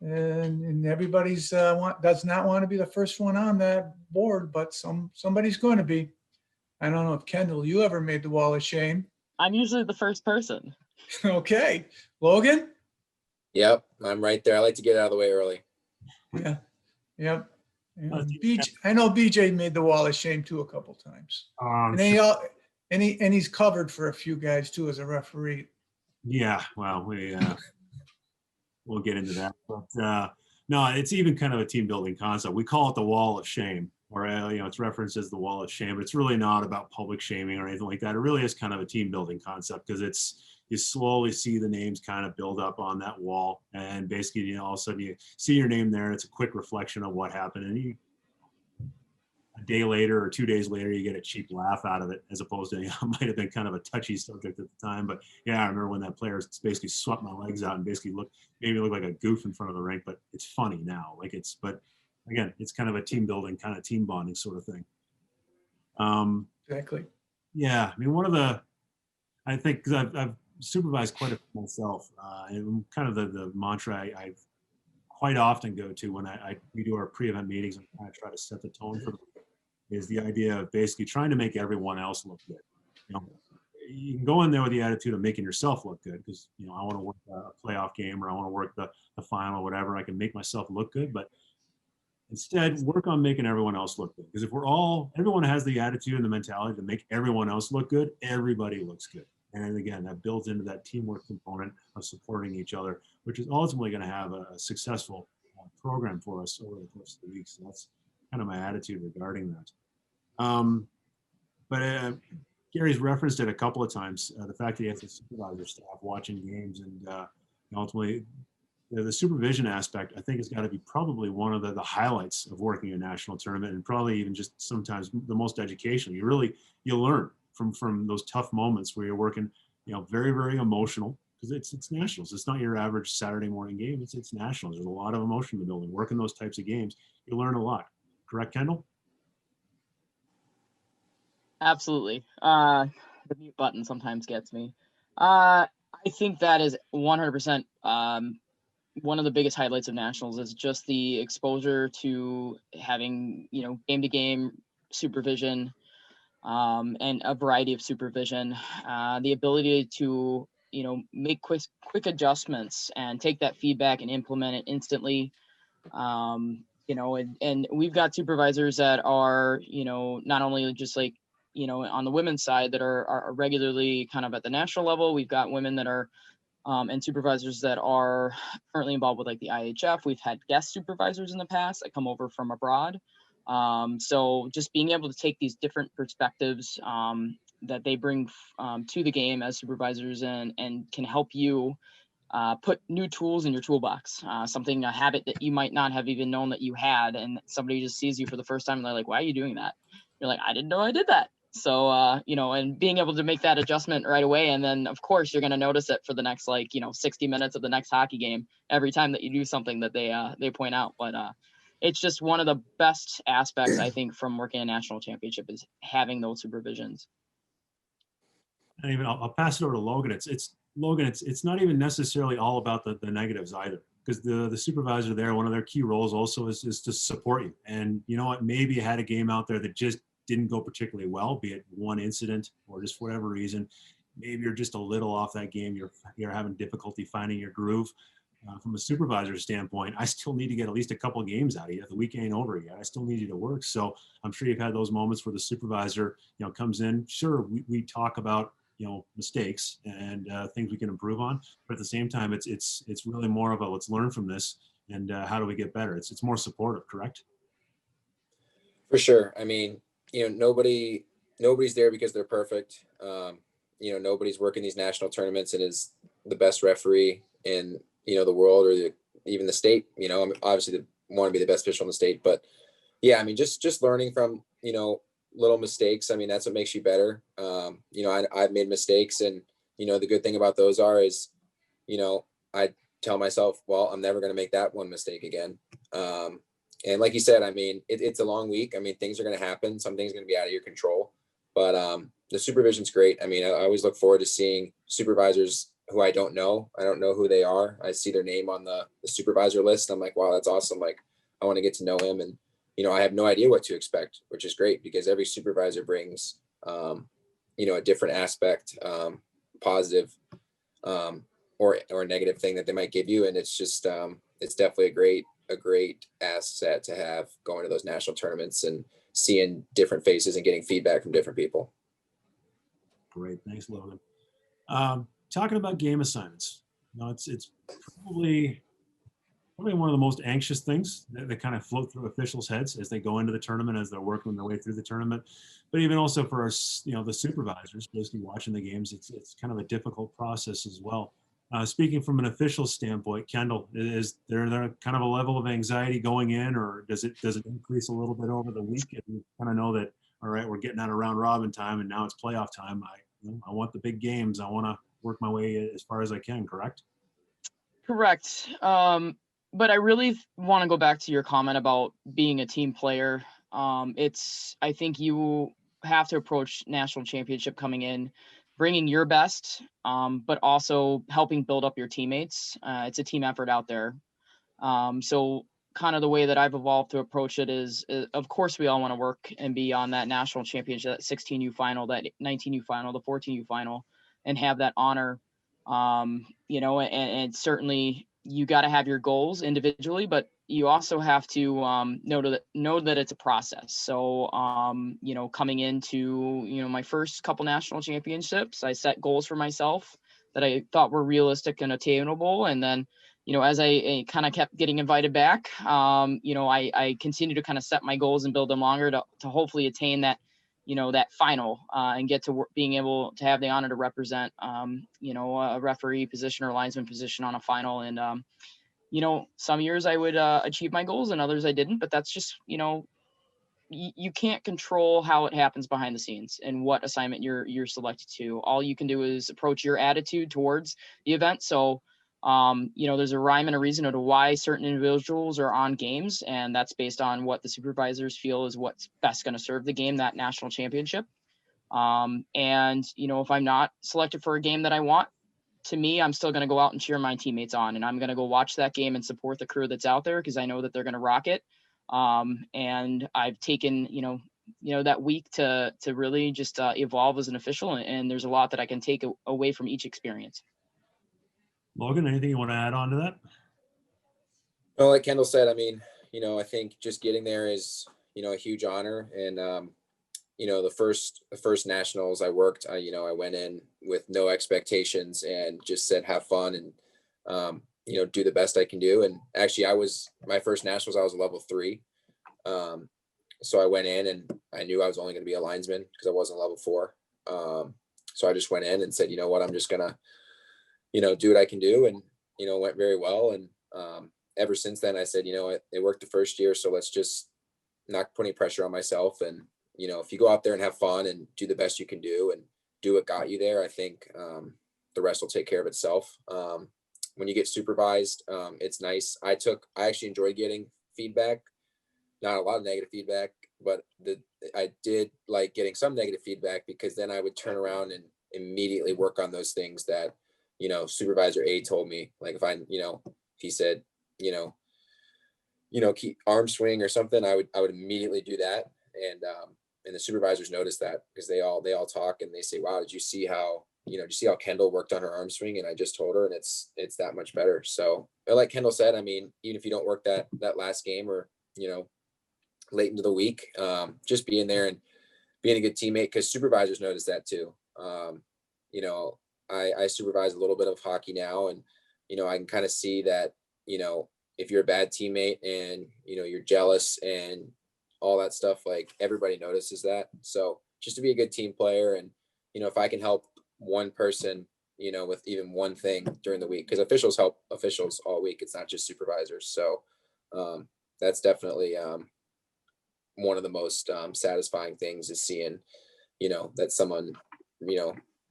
And everybody's does not want to be the first one on that board, but somebody's going to be. I don't know if Kendall, you ever made the wall of shame. I'm usually the first person. Okay, Logan. Yep, I'm right there. I like to get out of the way early. Yeah, yep. BJ, I know BJ made the wall of shame too a couple times, and he's covered for a few guys too as a referee. Yeah, well, we'll get into that, but no, it's even kind of a team building concept. We call it the wall of shame, or it's referenced as the wall of shame, but it's really not about public shaming or anything like that. It really is kind of a team building concept, because you slowly see the names kind of build up on that wall, and basically, all of a sudden you see your name there, and it's a quick reflection of what happened, and a day later or 2 days later, you get a cheap laugh out of it, as opposed to, it might have been kind of a touchy subject at the time. But yeah, I remember when that player basically swept my legs out and basically made me look like a goof in front of the rink, but it's funny now. But again, it's kind of a team building, kind of team bonding sort of thing. Exactly. Yeah, I mean, I think, because I've supervised quite a few myself, and kind of the mantra I quite often go to when we do our pre-event meetings and kind of try to set the tone for them, is the idea of basically trying to make everyone else look good. You can go in there with the attitude of making yourself look good, because I want to work a playoff game, or I want to work the final, whatever. I can make myself look good, but instead work on making everyone else look good. Because if everyone has the attitude and the mentality to make everyone else look good, everybody looks good. And again, that builds into that teamwork component of supporting each other, which is ultimately going to have a successful program for us over the course of the week. So that's kind of my attitude regarding that. But Gary's referenced it a couple of times, the fact that he has the supervisor staff watching games, and ultimately the supervision aspect, I think, has got to be probably one of the highlights of working a national tournament, and probably even just sometimes the most educational. You learn from those tough moments where you're working, very, very emotional, because it's nationals. It's not your average Saturday morning game. It's nationals. There's a lot of emotion in the building. Working those types of games, you learn a lot. Correct, Kendall? Absolutely. The mute button sometimes gets me. I think that is 100% one of the biggest highlights of nationals, is just the exposure to having, game to game supervision, and a variety of supervision, the ability to, make quick adjustments and take that feedback and implement it instantly. And we've got supervisors that are, not only just like, on the women's side, that are regularly kind of at the national level. We've got women that are, and supervisors that are currently involved with like the IIHF. We've had guest supervisors in the past that come over from abroad. So just being able to take these different perspectives that they bring to the game as supervisors, and can help you put new tools in your toolbox, a habit that you might not have even known that you had, and somebody just sees you for the first time and they're like, why are you doing that? You're like, I didn't know I did that. So, and being able to make that adjustment right away. And then of course you're going to notice it for the next, 60 minutes of the next hockey game, every time that you do something that they point out. But it's just one of the best aspects, I think, from working a national championship, is having those supervisions. And I'll pass it over to Logan. It's Logan. It's not even necessarily all about the negatives either, because the supervisor there, one of their key roles also is to support you. And you know what, maybe you had a game out there that just didn't go particularly well, be it one incident or just for whatever reason. Maybe you're just a little off that game. You're having difficulty finding your groove. From a supervisor's standpoint, I still need to get at least a couple games out of you. The week ain't over yet. I still need you to work. So I'm sure you've had those moments where the supervisor, comes in. Sure, we talk about, mistakes and things we can improve on, but at the same time, it's really more of a let's learn from this and how do we get better. It's more supportive, correct? For sure. I mean, nobody's there because they're perfect. Nobody's working these national tournaments and is the best referee in the world or even the state. I'm obviously want to be the best official in the state, but yeah, I mean, just learning from little mistakes. I mean, that's what makes you better. I've made mistakes, and the good thing about those is I tell myself, well, I'm never going to make that one mistake again. And like you said, I mean, it's a long week. I mean, things are going to happen. Some things are going to be out of your control, but the supervision's great. I mean, I always look forward to seeing supervisors who I don't know. I don't know who they are. I see their name on the supervisor list. I'm like, wow, that's awesome. Like, I want to get to know him. And, I have no idea what to expect, which is great because every supervisor brings, a different aspect, positive or negative thing that they might give you. And it's just, it's definitely a great asset to have going to those national tournaments and seeing different faces and getting feedback from different people. Great. Thanks, Logan. Talking about game assignments, it's probably one of the most anxious things that kind of float through officials' heads as they go into the tournament, as they're working their way through the tournament. But even also for us, the supervisors basically watching the games, it's kind of a difficult process as well. Speaking from an official standpoint, Kendall, is there kind of a level of anxiety going in, or does it increase a little bit over the week? And you kind of know that, all right, we're getting out of round robin time, and now it's playoff time. I want the big games. I want to work my way as far as I can. Correct? Correct. But I really want to go back to your comment about being a team player. I think you have to approach national championship coming in, bringing your best, but also helping build up your teammates. It's a team effort out there. So kind of the way that I've evolved to approach it is of course, we all want to work and be on that national championship, that 16U final, that 19U final, the 14U final, and have that honor. And certainly you got to have your goals individually, but you also have to know that it's a process. So, coming into, my first couple national championships, I set goals for myself that I thought were realistic and attainable. And then, as I kind of kept getting invited back, I continue to kind of set my goals and build them longer to hopefully attain that, that final and get to being able to have the honor to represent, a referee position or linesman position on a final. And, some years I would achieve my goals and others I didn't, but that's just, you can't control how it happens behind the scenes and what assignment you're selected to. All you can do is approach your attitude towards the event. So, there's a rhyme and a reason to why certain individuals are on games, and that's based on what the supervisors feel is what's best going to serve the game, that national championship. If I'm not selected for a game that I want, to me, I'm still going to go out and cheer my teammates on, and I'm going to go watch that game and support the crew that's out there because I know that they're going to rock it. And I've taken, that week to really just evolve as an official, and there's a lot that I can take away from each experience. Logan, anything you want to add on to that? Well, like Kendall said, I mean, I think just getting there is, a huge honor. And, the first nationals I worked, I went in with no expectations and just said, have fun and, do the best I can do. And actually my first nationals, I was a level 3. So I went in and I knew I was only going to be a linesman because I wasn't level 4. So I just went in and said, you know what, I'm just going to, do what I can do. And, went very well. And, ever since then I said, it worked the first year. So let's just not put any pressure on myself. And, if you go out there and have fun and do the best you can do and do what got you there, I think, the rest will take care of itself. When you get supervised, it's nice. I actually enjoyed getting feedback, not a lot of negative feedback, but I did like getting some negative feedback because then I would turn around and immediately work on those things that, supervisor A told me. Like if he said, keep arm swing or something, I would immediately do that. And the supervisors notice that, because they all talk and they say, wow, did you see how Kendall worked on her arm swing? And I just told her, and it's that much better. So like Kendall said, I mean, even if you don't work that last game or, late into the week, just being there and being a good teammate, because supervisors notice that too. I supervise a little bit of hockey now, and, I can kind of see that, if you're a bad teammate and, you're jealous and all that stuff, like everybody notices that. So just to be a good team player, and, if I can help one person, with even one thing during the week, because officials help officials all week. It's not just supervisors. So that's definitely one of the most satisfying things, is seeing, that someone,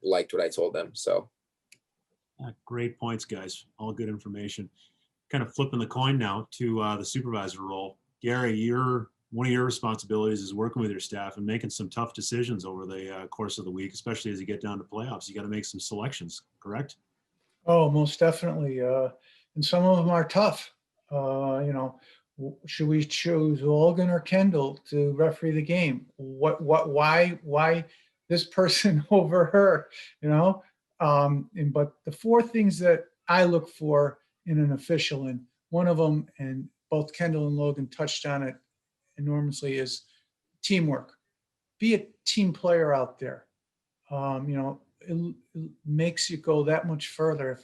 liked what I told them. So great points, guys. All good information. Kind of flipping the coin now to the supervisor role. Gary, one of your responsibilities is working with your staff and making some tough decisions over the course of the week, especially as you get down to playoffs. You got to make some selections, correct? Oh, most definitely. And some of them are tough. Should we choose Logan or Kendall to referee the game? Why this person over her, but the four things that I look for in an official, and one of them, and both Kendall and Logan touched on it enormously, is teamwork. Be a team player out there. It makes you go that much further.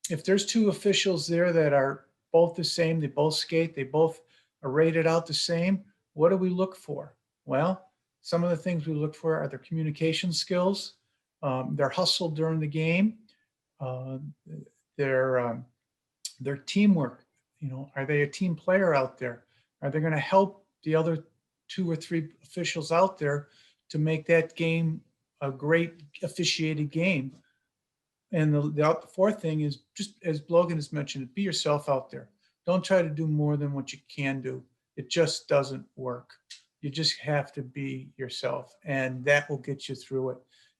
If there's two officials there that are both the same, they both skate, they both are rated out the same, what do we look for? Well, some of the things we look for are their communication skills, their hustle during the game, their teamwork. Are they a team player out there? Are they going to help the other two or three officials out there to make that game a great officiated game? And the fourth thing is, just as Logan has mentioned, be yourself out there. Don't try to do more than what you can do. It just doesn't work. You just have to be yourself, and that will get you through it.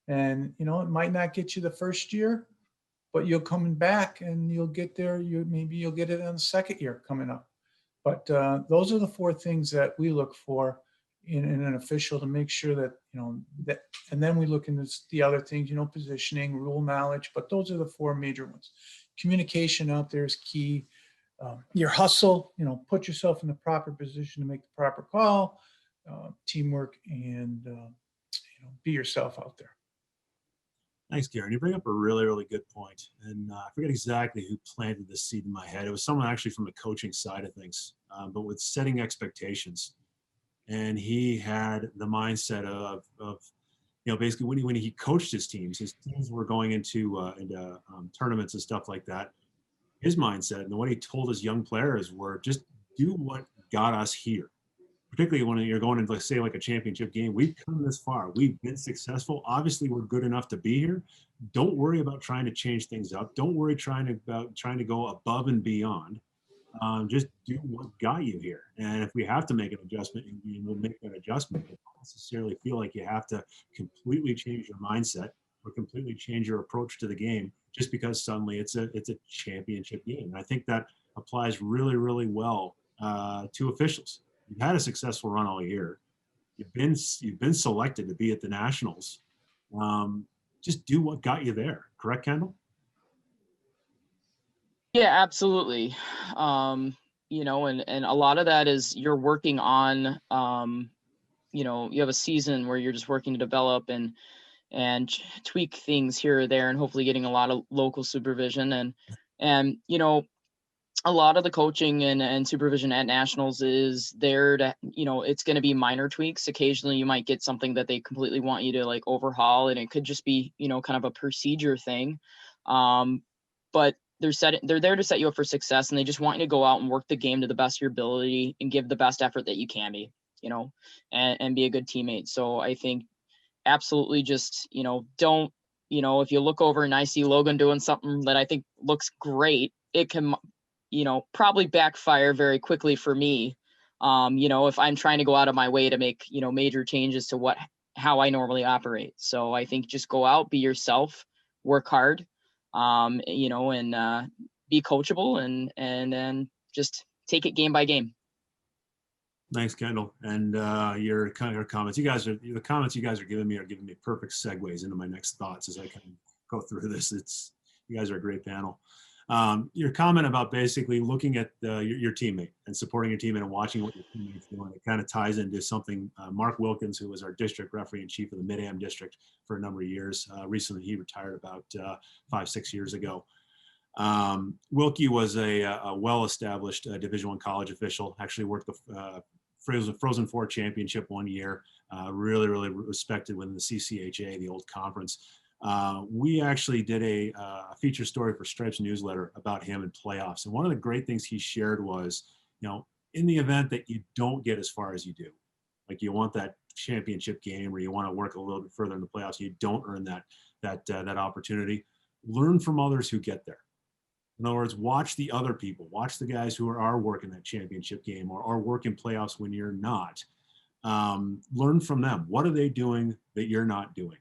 And, it might not get you the first year, but you'll come back and you'll get there. Maybe you'll get it on the second year coming up. But those are the four things that we look for in an official, to make sure that, that, and then we look into the other things, positioning, rule knowledge, but those are the four major ones. Communication out there is key. Your hustle, put yourself in the proper position to make the proper call, teamwork, and, be yourself out there. Thanks, Gary. You bring up a really, really good point. And I forget exactly who planted this seed in my head. It was someone actually from the coaching side of things, but with setting expectations. And he had the mindset of basically when he coached his teams were going into tournaments and stuff like that. His mindset and what he told his young players were, just do what got us here. Particularly when you're going into, let's say, like a championship game. We've come this far. We've been successful. Obviously, we're good enough to be here. Don't worry about trying to change things up. Don't worry about trying to go above and beyond. Just do what got you here. And if we have to make an adjustment, we'll make that adjustment. But don't necessarily feel like you have to completely change your mindset or completely change your approach to the game just because suddenly it's a championship game. And I think that applies really, really well to officials. You've had a successful run all year. You've been selected to be at the Nationals. Just do what got you there. Correct, Kendall? Yeah, absolutely. And a lot of that is you're working on, you have a season where you're just working to develop and tweak things here or there, and hopefully getting a lot of local supervision. And a lot of the coaching and supervision at Nationals is there to, it's going to be minor tweaks. Occasionally you might get something that they completely want you to like overhaul, and it could just be, kind of a procedure thing. But they're there to set you up for success, and they just want you to go out and work the game to the best of your ability and give the best effort that you can be, and be a good teammate. So I think absolutely just, don't, if you look over and I see Logan doing something that I think looks great, it can, probably backfire very quickly for me. If I'm trying to go out of my way to make, major changes to how I normally operate. So I think just go out, be yourself, work hard, and be coachable, and then just take it game by game. Thanks, Kendall. And your comments, the comments you guys are giving me perfect segues into my next thoughts as I kind of go through this. You guys are a great panel. Your comment about basically looking at your teammate and supporting your teammate and watching what your teammate's doing, it kind of ties into something Mark Wilkins, who was our district referee and chief of the Mid-Am district for a number of years. Recently, he retired about 5-6 years ago. Wilkie was a well-established Division I college official, actually worked the Frozen Four championship one year, really respected within the CCHA, the old conference. We actually did a feature story for Stripes newsletter about him in playoffs. And one of the great things he shared was, in the event that you don't get as far as you do, like you want that championship game or you want to work a little bit further in the playoffs, you don't earn that opportunity, learn from others who get there. In other words, watch the other people, watch the guys who are working that championship game or are working playoffs when you're not. Learn from them. What are they doing that you're not doing?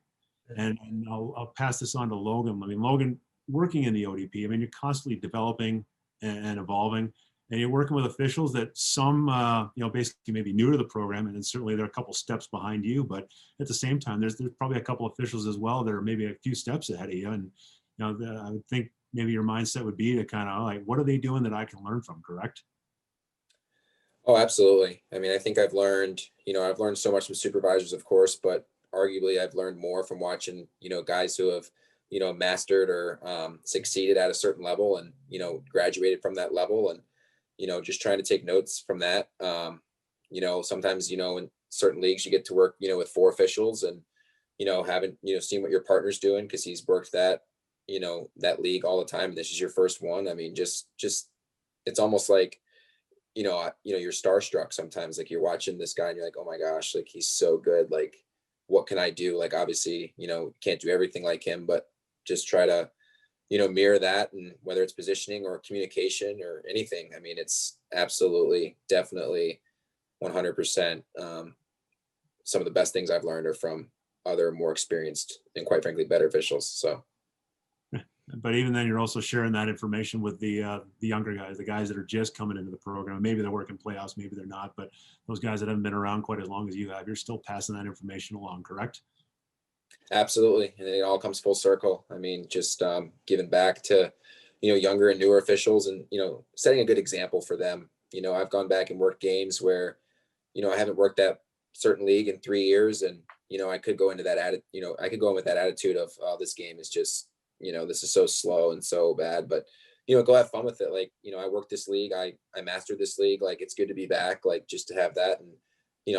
And I'll pass this on to Logan. I mean, Logan, working in the ODP, I mean, you're constantly developing and evolving, and you're working with officials that some, basically maybe new to the program, and then certainly they're a couple steps behind you. But at the same time, there's probably a couple officials as well that are maybe a few steps ahead of you. And I would think maybe your mindset would be to kind of like, what are they doing that I can learn from? Correct? Oh, absolutely. I mean, I think I've learned so much from supervisors, of course, but arguably I've learned more from watching, guys who have, mastered or succeeded at a certain level and, graduated from that level and, just trying to take notes from that. Sometimes, in certain leagues you get to work, with 4 officials and, haven't, seen what your partner's doing because he's worked that league all the time. And this is your first one. I mean, just it's almost like, you're starstruck sometimes, like you're watching this guy and you're like, oh my gosh, like he's so good. Like, what can I do? Like, obviously, can't do everything like him, but just try to, mirror that. And whether it's positioning or communication or anything, I mean, it's absolutely, definitely 100%. Some of the best things I've learned are from other more experienced and quite frankly, better officials. So. But even then, you're also sharing that information with the younger guys, the guys that are just coming into the program. Maybe they're working playoffs, maybe they're not. But those guys that haven't been around quite as long as you have, you're still passing that information along, correct? Absolutely, and it all comes full circle. I mean, just giving back to younger and newer officials, and setting a good example for them. I've gone back and worked games where I haven't worked that certain league in 3 years, and I could go into that I could go in with that attitude of, oh, this game is just. This is so slow and so bad, but, go have fun with it. Like, I worked this league. I mastered this league. Like, it's good to be back, like just to have that and,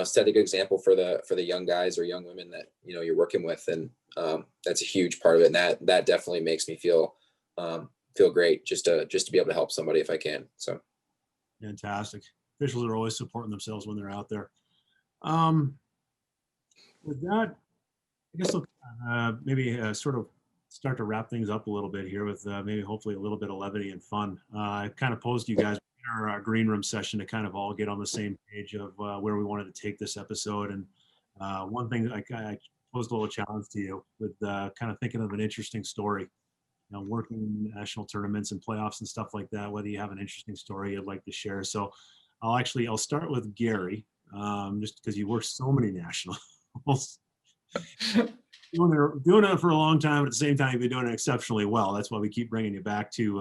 set a good example for the young guys or young women that, you're working with. And that's a huge part of it. And that definitely makes me feel great just to be able to help somebody if I can. So. Fantastic. Officials are always supporting themselves when they're out there. With that, I guess maybe sort of start to wrap things up a little bit here with maybe hopefully a little bit of levity and fun. I kind of posed to you guys in our green room session to kind of all get on the same page of where we wanted to take this episode. And one thing I posed a little challenge to you with kind of thinking of an interesting story, working in national tournaments and playoffs and stuff like that, whether you have an interesting story you'd like to share. So I'll start with Gary, just because you work so many nationals. Doing it for a long time, but at the same time, you've been doing it exceptionally well. That's why we keep bringing you back to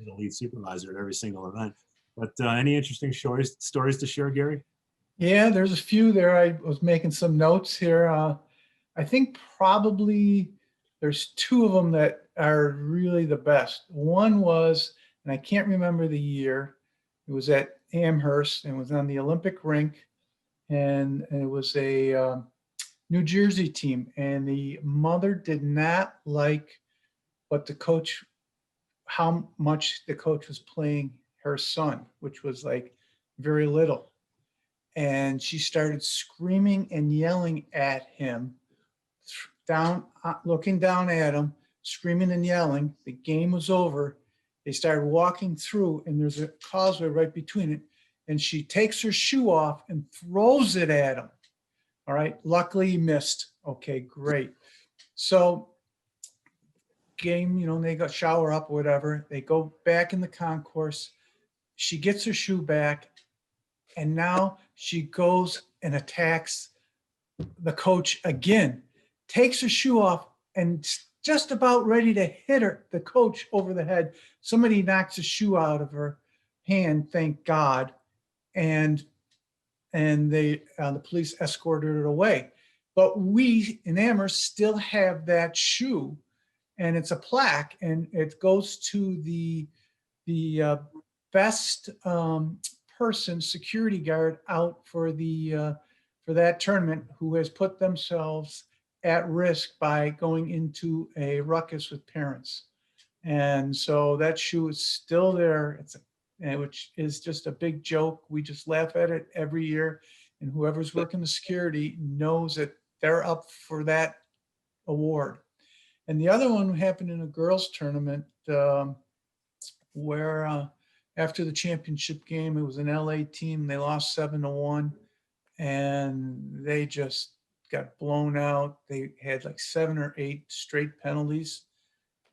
the lead supervisor at every single event. But any interesting stories to share, Gary? Yeah, there's a few there. I was making some notes here. I think probably there's 2 of them that are really the best. One was, and I can't remember the year, it was at Amherst and it was on the Olympic rink, and it was a New Jersey team, and the mother did not like how much the coach was playing her son, which was like very little. And she started screaming and yelling at him, looking down at him, screaming and yelling. The game was over. They started walking through, and there's a causeway right between it. And she takes her shoe off and throws it at him. All right. Luckily he missed. Okay, great. So game, they got shower up or whatever. They go back in the concourse. She gets her shoe back, and now she goes and attacks the coach again, takes her shoe off, and just about ready to hit the coach over the head. Somebody knocks a shoe out of her hand, thank God, and the police escorted it away. But we in Amherst still have that shoe, and it's a plaque, and it goes to the best person, security guard out for that tournament, who has put themselves at risk by going into a ruckus with parents. And so that shoe is still there. Which is just a big joke. We just laugh at it every year. And whoever's working the security knows that they're up for that award. And the other one happened in a girls' tournament where after the championship game, it was an LA team. They lost 7-1, and they just got blown out. They had like 7 or 8 straight penalties,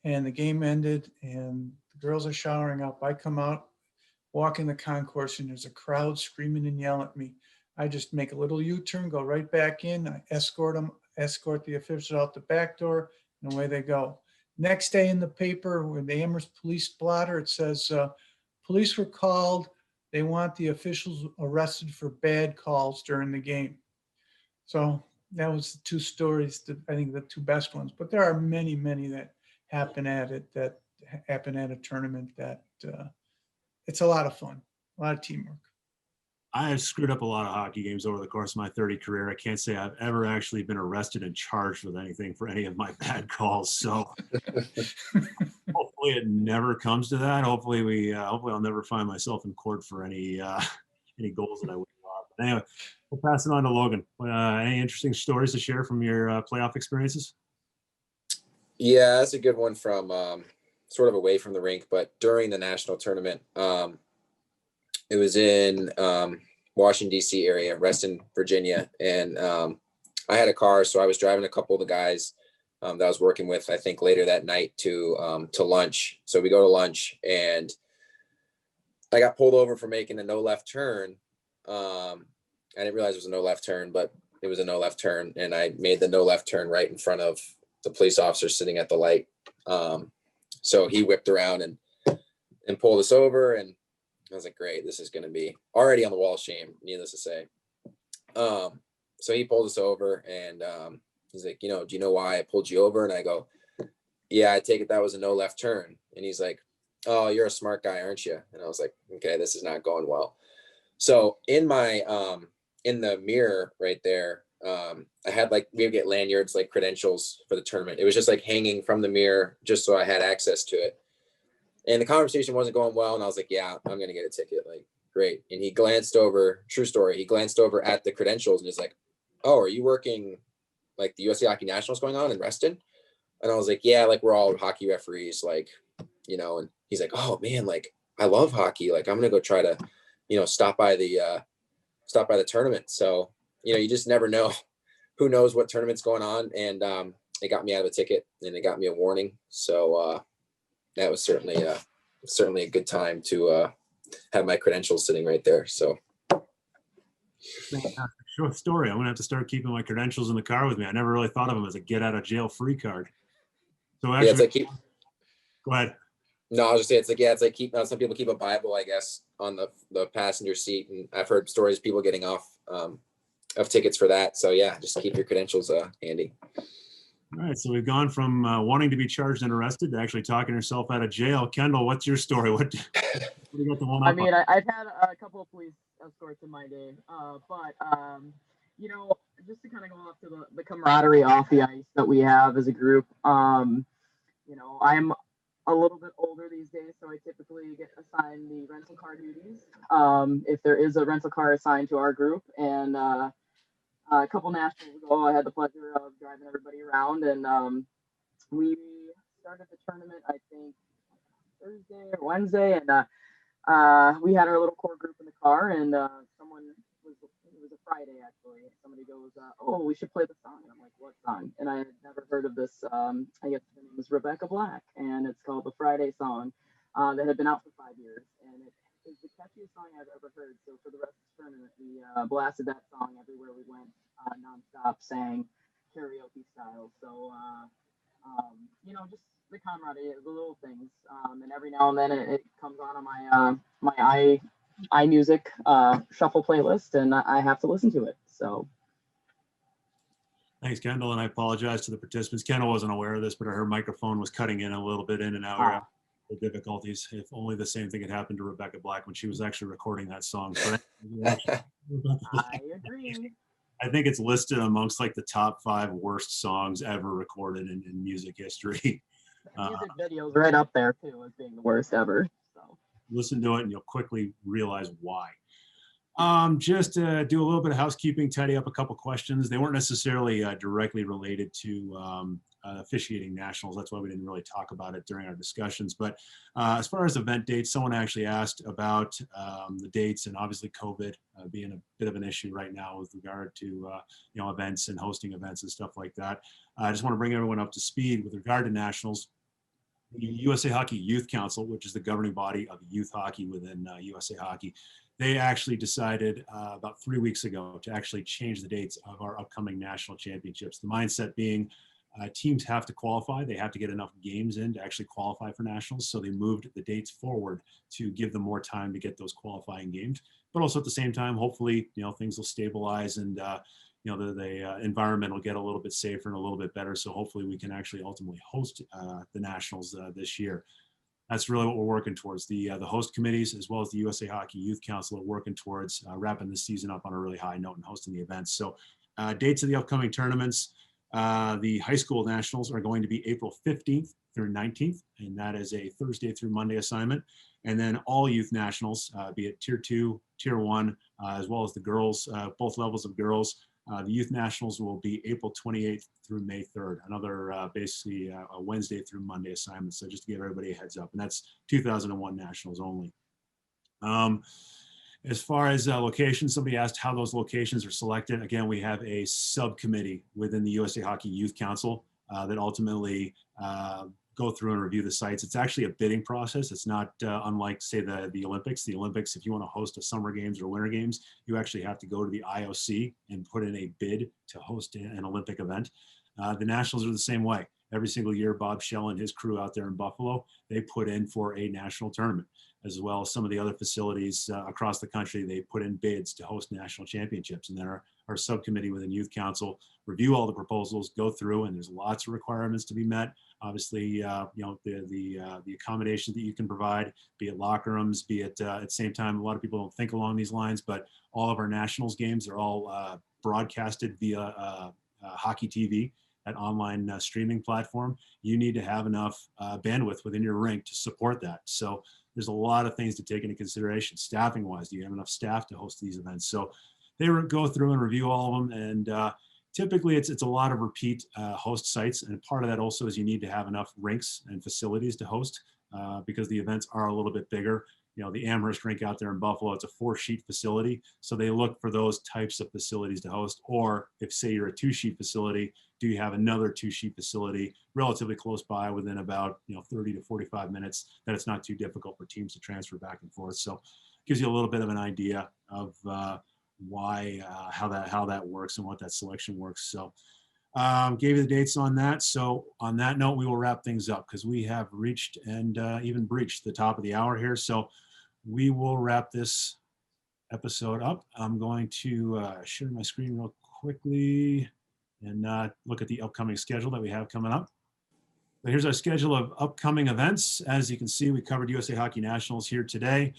and the game ended, and the girls are showering up. I come out, walk in the concourse, and there's a crowd screaming and yelling at me. I just make a little U-turn, go right back in. I escort the officials out the back door, and away they go. Next day in the paper, with the Amherst police blotter, it says, police were called. They want the officials arrested for bad calls during the game. So that was the 2 stories, I think the 2 best ones. But there are many, many that happen at a tournament that it's a lot of fun, a lot of teamwork. I have screwed up a lot of hockey games over the course of my 30 career. I can't say I've ever actually been arrested and charged with anything for any of my bad calls. So hopefully it never comes to that. Hopefully I'll never find myself in court for any goals that I win. But anyway, we'll pass it on to Logan. Any interesting stories to share from your playoff experiences? Yeah, that's a good one from sort of away from the rink, but during the national tournament. It was in Washington, D.C. area, Reston, Virginia. And I had a car, so I was driving a couple of the guys that I was working with, I think, later that night to lunch. So we go to lunch, and I got pulled over for making a no left turn. I didn't realize it was a no left turn, but it was a no left turn. And I made the no left turn right in front of the police officer sitting at the light. So he whipped around and pulled us over, and I was like, great, this is going to be already on the wall of shame, needless to say. So he pulled us over, and he's like, do you know why I pulled you over? And I go, yeah, I take it that was a no left turn. And he's like, oh, you're a smart guy, aren't you? And I was like, okay, this is not going well. So in my, in the mirror right there, I had we would get lanyards, like credentials for the tournament. It was just like hanging from the mirror just so I had access to it. And the conversation wasn't going well. And I was like, yeah, I'm going to get a ticket. Like, great. And he glanced over, true story. He glanced over at the credentials and he's like, oh, are you working like the USA Hockey Nationals going on in Reston? And I was like, yeah, like we're all hockey referees, like, and he's like, oh man, like I love hockey. Like I'm going to go try to, stop by the tournament. So, you just never know who knows what tournament's going on. And it got me out of a ticket and it got me a warning. So, that was certainly a good time to have my credentials sitting right there. So, Short story. I'm gonna have to start keeping my credentials in the car with me. I never really thought of them as a get out of jail free card. So actually, yeah, it's like go ahead. No, I was just saying it's like some people keep a Bible, I guess, on the passenger seat, and I've heard stories of people getting off of tickets for that. So yeah, just keep your credentials handy. All right, so we've gone from wanting to be charged and arrested to actually talking yourself out of jail. Kendall, what's your story? What do you got the one? I mean, I've had a couple of police escorts in my day, but just to kind of go off to the camaraderie off the ice that we have as a group. I'm a little bit older these days, so I typically get assigned the rental car duties. If there is a rental car assigned to our group, and a couple nationals ago, I had the pleasure of driving everybody around, and we started the tournament, I think, Thursday or Wednesday, and we had our little core group in the car, and it was a Friday actually. Somebody goes, oh, we should play the song. And I'm like, what song? And I had never heard of this. I guess the name is Rebecca Black, and it's called the Friday Song. That had been out for 5 years, and it is the catchiest song I've ever heard. So for the rest of the tournament, we blasted that song everywhere we went, nonstop, sang karaoke style. So, you know, just the camaraderie, the little things. And every now and then it comes on my my iMusic shuffle playlist, and I have to listen to it. So. Thanks, Kendall, and I apologize to the participants. Kendall wasn't aware of this, but her microphone was cutting in a little bit in and out. The difficulties. If only the same thing had happened to Rebecca Black when she was actually recording that song. So I agree. I think it's listed amongst like the top 5 worst songs ever recorded in music history. The music video's right up there too as being the worst ever. So listen to it and you'll quickly realize why. Just to do a little bit of housekeeping, tidy up a couple questions. They weren't necessarily directly related to officiating nationals. That's why we didn't really talk about it during our discussions. But as far as event dates, someone actually asked about the dates, and obviously COVID being a bit of an issue right now with regard to you know, events and hosting events and stuff like that. I just want to bring everyone up to speed with regard to nationals. The USA Hockey Youth Council, which is the governing body of youth hockey within USA Hockey, they actually decided about 3 weeks ago to actually change the dates of our upcoming national championships. The mindset being teams have to qualify. They have to get enough games in to actually qualify for nationals. So they moved the dates forward to give them more time to get those qualifying games. But also at the same time, hopefully, you know, things will stabilize and you know, the environment will get a little bit safer and a little bit better. So hopefully we can actually ultimately host the nationals this year. That's really what we're working towards. The host committees, as well as the USA Hockey Youth Council, are working towards wrapping this season up on a really high note and hosting the events. So dates of the upcoming tournaments, the high school nationals are going to be April 15th through 19th, and that is a Thursday through Monday assignment. And then all youth nationals, be it tier 2, tier 1, as well as the girls, both levels of girls. The youth nationals will be April 28th through May 3rd, another basically a Wednesday through Monday assignment. So just to give everybody a heads up, and that's 2001 nationals only. As far as locations, somebody asked how those locations are selected. Again, we have a subcommittee within the USA Hockey Youth Council that ultimately go through and review the sites. It's actually a bidding process. It's not unlike, say, the Olympics. The Olympics, if you want to host a summer games or winter games, you actually have to go to the IOC and put in a bid to host an Olympic event. The Nationals are the same way. Every single year, Bob Shell and his crew out there in Buffalo, they put in for a national tournament, as well as some of the other facilities across the country. They put in bids to host national championships. And then our subcommittee within Youth Council review all the proposals, go through, and there's lots of requirements to be met. Obviously, you know, the accommodations that you can provide, be it locker rooms, be it at the same time, a lot of people don't think along these lines, but all of our nationals games are all broadcasted via Hockey TV, that online streaming platform. You need to have enough bandwidth within your rink to support that. So there's a lot of things to take into consideration. Staffing wise, do you have enough staff to host these events? So they go through and review all of them. And typically it's a lot of repeat host sites. And part of that also is you need to have enough rinks and facilities to host because the events are a little bit bigger. You know, the Amherst rink out there in Buffalo, it's a 4-sheet facility. So they look for those types of facilities to host. Or if, say, you're a 2-sheet facility, do you have another 2-sheet facility relatively close by within about, you know, 30 to 45 minutes that it's not too difficult for teams to transfer back and forth. So it gives you a little bit of an idea of why, how that works and what that selection works. So gave you the dates on that. So on that note, we will wrap things up because we have reached and even breached the top of the hour here. So we will wrap this episode up. I'm going to share my screen real quickly and look at the upcoming schedule that we have coming up. But here's our schedule of upcoming events. As you can see, we covered USA Hockey Nationals here today.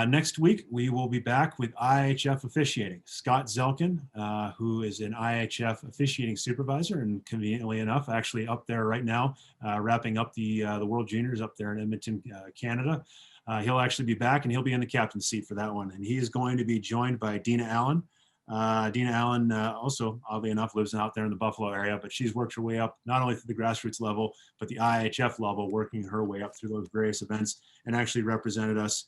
Next week, we will be back with IIHF officiating. Scott Zelkin, who is an IIHF officiating supervisor and conveniently enough, actually up there right now, wrapping up the World Juniors up there in Edmonton, Canada. He'll actually be back and he'll be in the captain's seat for that one. And he is going to be joined by Dina Allen. Dina Allen also, oddly enough, lives out there in the Buffalo area, but she's worked her way up not only through the grassroots level, but the IIHF level, working her way up through those various events and actually represented us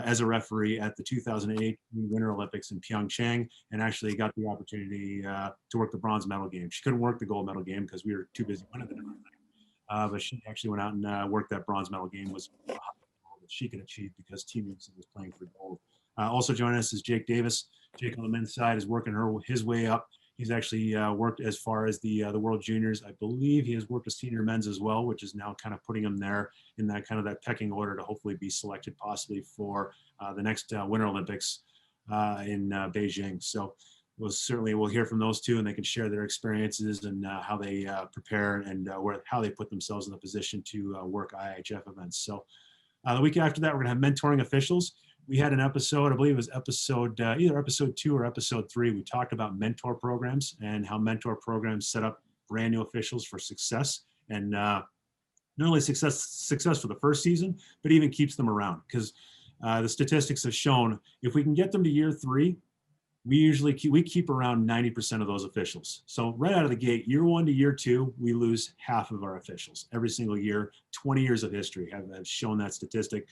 as a referee at the 2008 Winter Olympics in Pyeongchang and actually got the opportunity to work the bronze medal game. She couldn't work the gold medal game because we were too busy winning the everything. But she actually went out and worked that bronze medal game, was that she could achieve because Team USA was playing for gold. Also joining us is Jake Davis. Jake on the men's side is working his way up. He's actually worked as far as the World Juniors. I believe he has worked with senior men's as well, which is now kind of putting him there in that kind of that pecking order to hopefully be selected possibly for the next Winter Olympics in Beijing. So we'll hear from those two, and they can share their experiences and how they prepare and how they put themselves in the position to work IIHF events. So the week after that, we're going to have mentoring officials. We had an episode, I believe it was either episode 2 or episode 3. We talked about mentor programs and how mentor programs set up brand new officials for success, and not only success for the first season, but even keeps them around, because the statistics have shown if we can get them to year 3, we keep around 90% of those officials. So right out of the gate, year 1 to year 2, we lose half of our officials every single year. 20 years of history have shown that statistic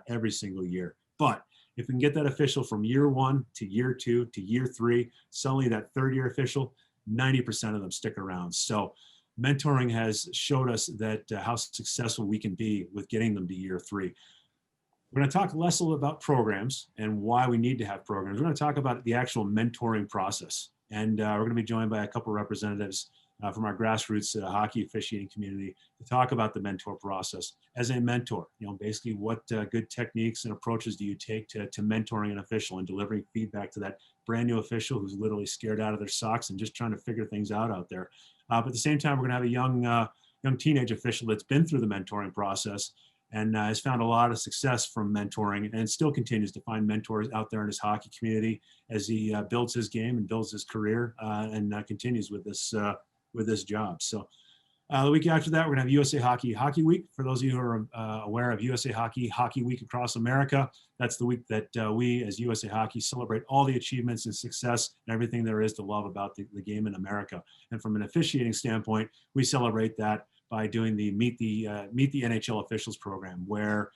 every single year. But if we can get that official from year 1 to year 2 to year 3, suddenly that third year official, 90% of them stick around. So mentoring has showed us that how successful we can be with getting them to year 3. We're going to talk less about programs and why we need to have programs. We're going to talk about the actual mentoring process. And we're going to be joined by a couple of representatives from our grassroots hockey officiating community to talk about the mentor process. As a mentor, basically what good techniques and approaches do you take to mentoring an official and delivering feedback to that brand new official who's literally scared out of their socks and just trying to figure things out there. But at the same time, we're going to have a young teenage official that's been through the mentoring process and has found a lot of success from mentoring, and still continues to find mentors out there in his hockey community as he builds his game and builds his career and continues with this job. So the week after that, we're gonna have USA Hockey Week. For those of you who are aware of USA Hockey Week across America, that's the week that we as USA Hockey celebrate all the achievements and success and everything there is to love about the game in America. And from an officiating standpoint, we celebrate that by doing the Meet the NHL Officials program, where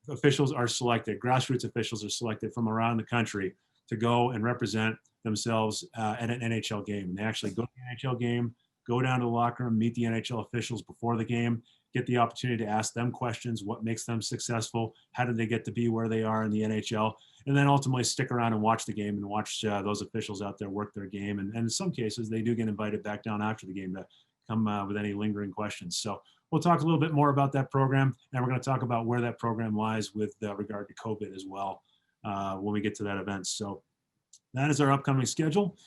officials are selected, grassroots officials are selected from around the country to go and represent themselves at an NHL game. And they actually go to the NHL game, go down to the locker room, meet the NHL officials before the game, get the opportunity to ask them questions, what makes them successful, how did they get to be where they are in the NHL, and then ultimately stick around and watch the game and watch those officials out there work their game. And in some cases, they do get invited back down after the game to come with any lingering questions. So we'll talk a little bit more about that program, and we're going to talk about where that program lies with regard to COVID as well when we get to that event. So that is our upcoming schedule.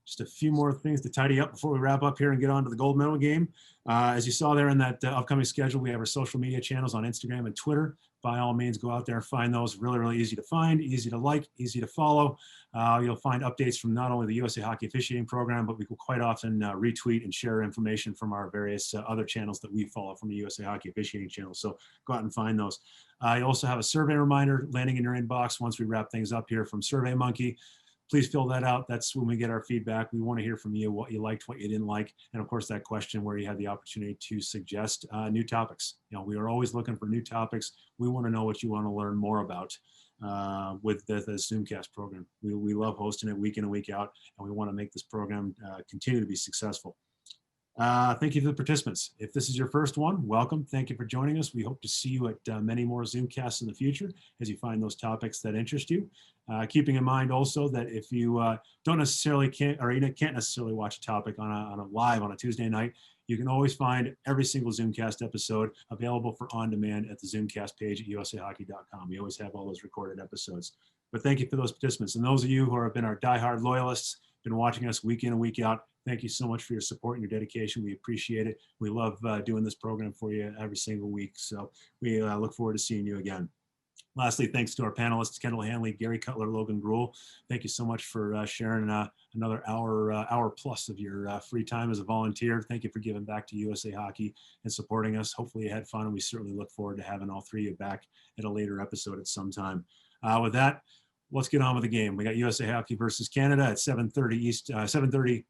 Just a few more things to tidy up before we wrap up here and get on to the gold medal game. As you saw there in that upcoming schedule, we have our social media channels on Instagram and Twitter. By all means, go out there and find those. Really, really easy to find, easy to like, easy to follow. You'll find updates from not only the USA Hockey Officiating Program, but we will quite often retweet and share information from our various other channels that we follow from the USA Hockey Officiating channel. So go out and find those. You also have a survey reminder landing in your inbox once we wrap things up here from SurveyMonkey. Please fill that out. That's when we get our feedback. We want to hear from you, what you liked, what you didn't like. And of course, that question where you had the opportunity to suggest new topics. We are always looking for new topics. We want to know what you want to learn more about with the Zoomcast program. We love hosting it week in and week out, and we want to make this program continue to be successful. Thank you to the participants. If this is your first one, welcome. Thank you for joining us. We hope to see you at many more Zoomcasts in the future as you find those topics that interest you. Keeping in mind also that if you can't necessarily watch a topic on a live on a Tuesday night, you can always find every single Zoomcast episode available for on demand at the Zoomcast page at usahockey.com. We always have all those recorded episodes. But thank you for those participants. And those of you who have been our diehard loyalists, been watching us week in and week out, thank you so much for your support and your dedication. We appreciate it. We love doing this program for you every single week. So we look forward to seeing you again. Lastly, thanks to our panelists, Kendall Hanley, Gary Cutler, Logan Gruhl. Thank you so much for sharing another hour plus of your free time as a volunteer. Thank you for giving back to USA Hockey and supporting us. Hopefully you had fun, and we certainly look forward to having all three of you back at a later episode at some time. With that, let's get on with the game. We got USA Hockey versus Canada at 7:30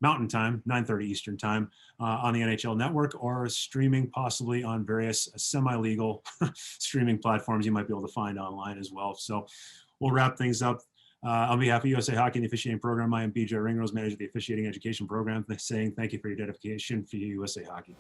Mountain Time, 9:30 Eastern Time on the NHL Network, or streaming possibly on various semi-legal streaming platforms you might be able to find online as well. So we'll wrap things up. On behalf of USA Hockey and the Officiating Program, I am BJ Ringrose, manager of the Officiating Education Program, saying thank you for your dedication for USA Hockey.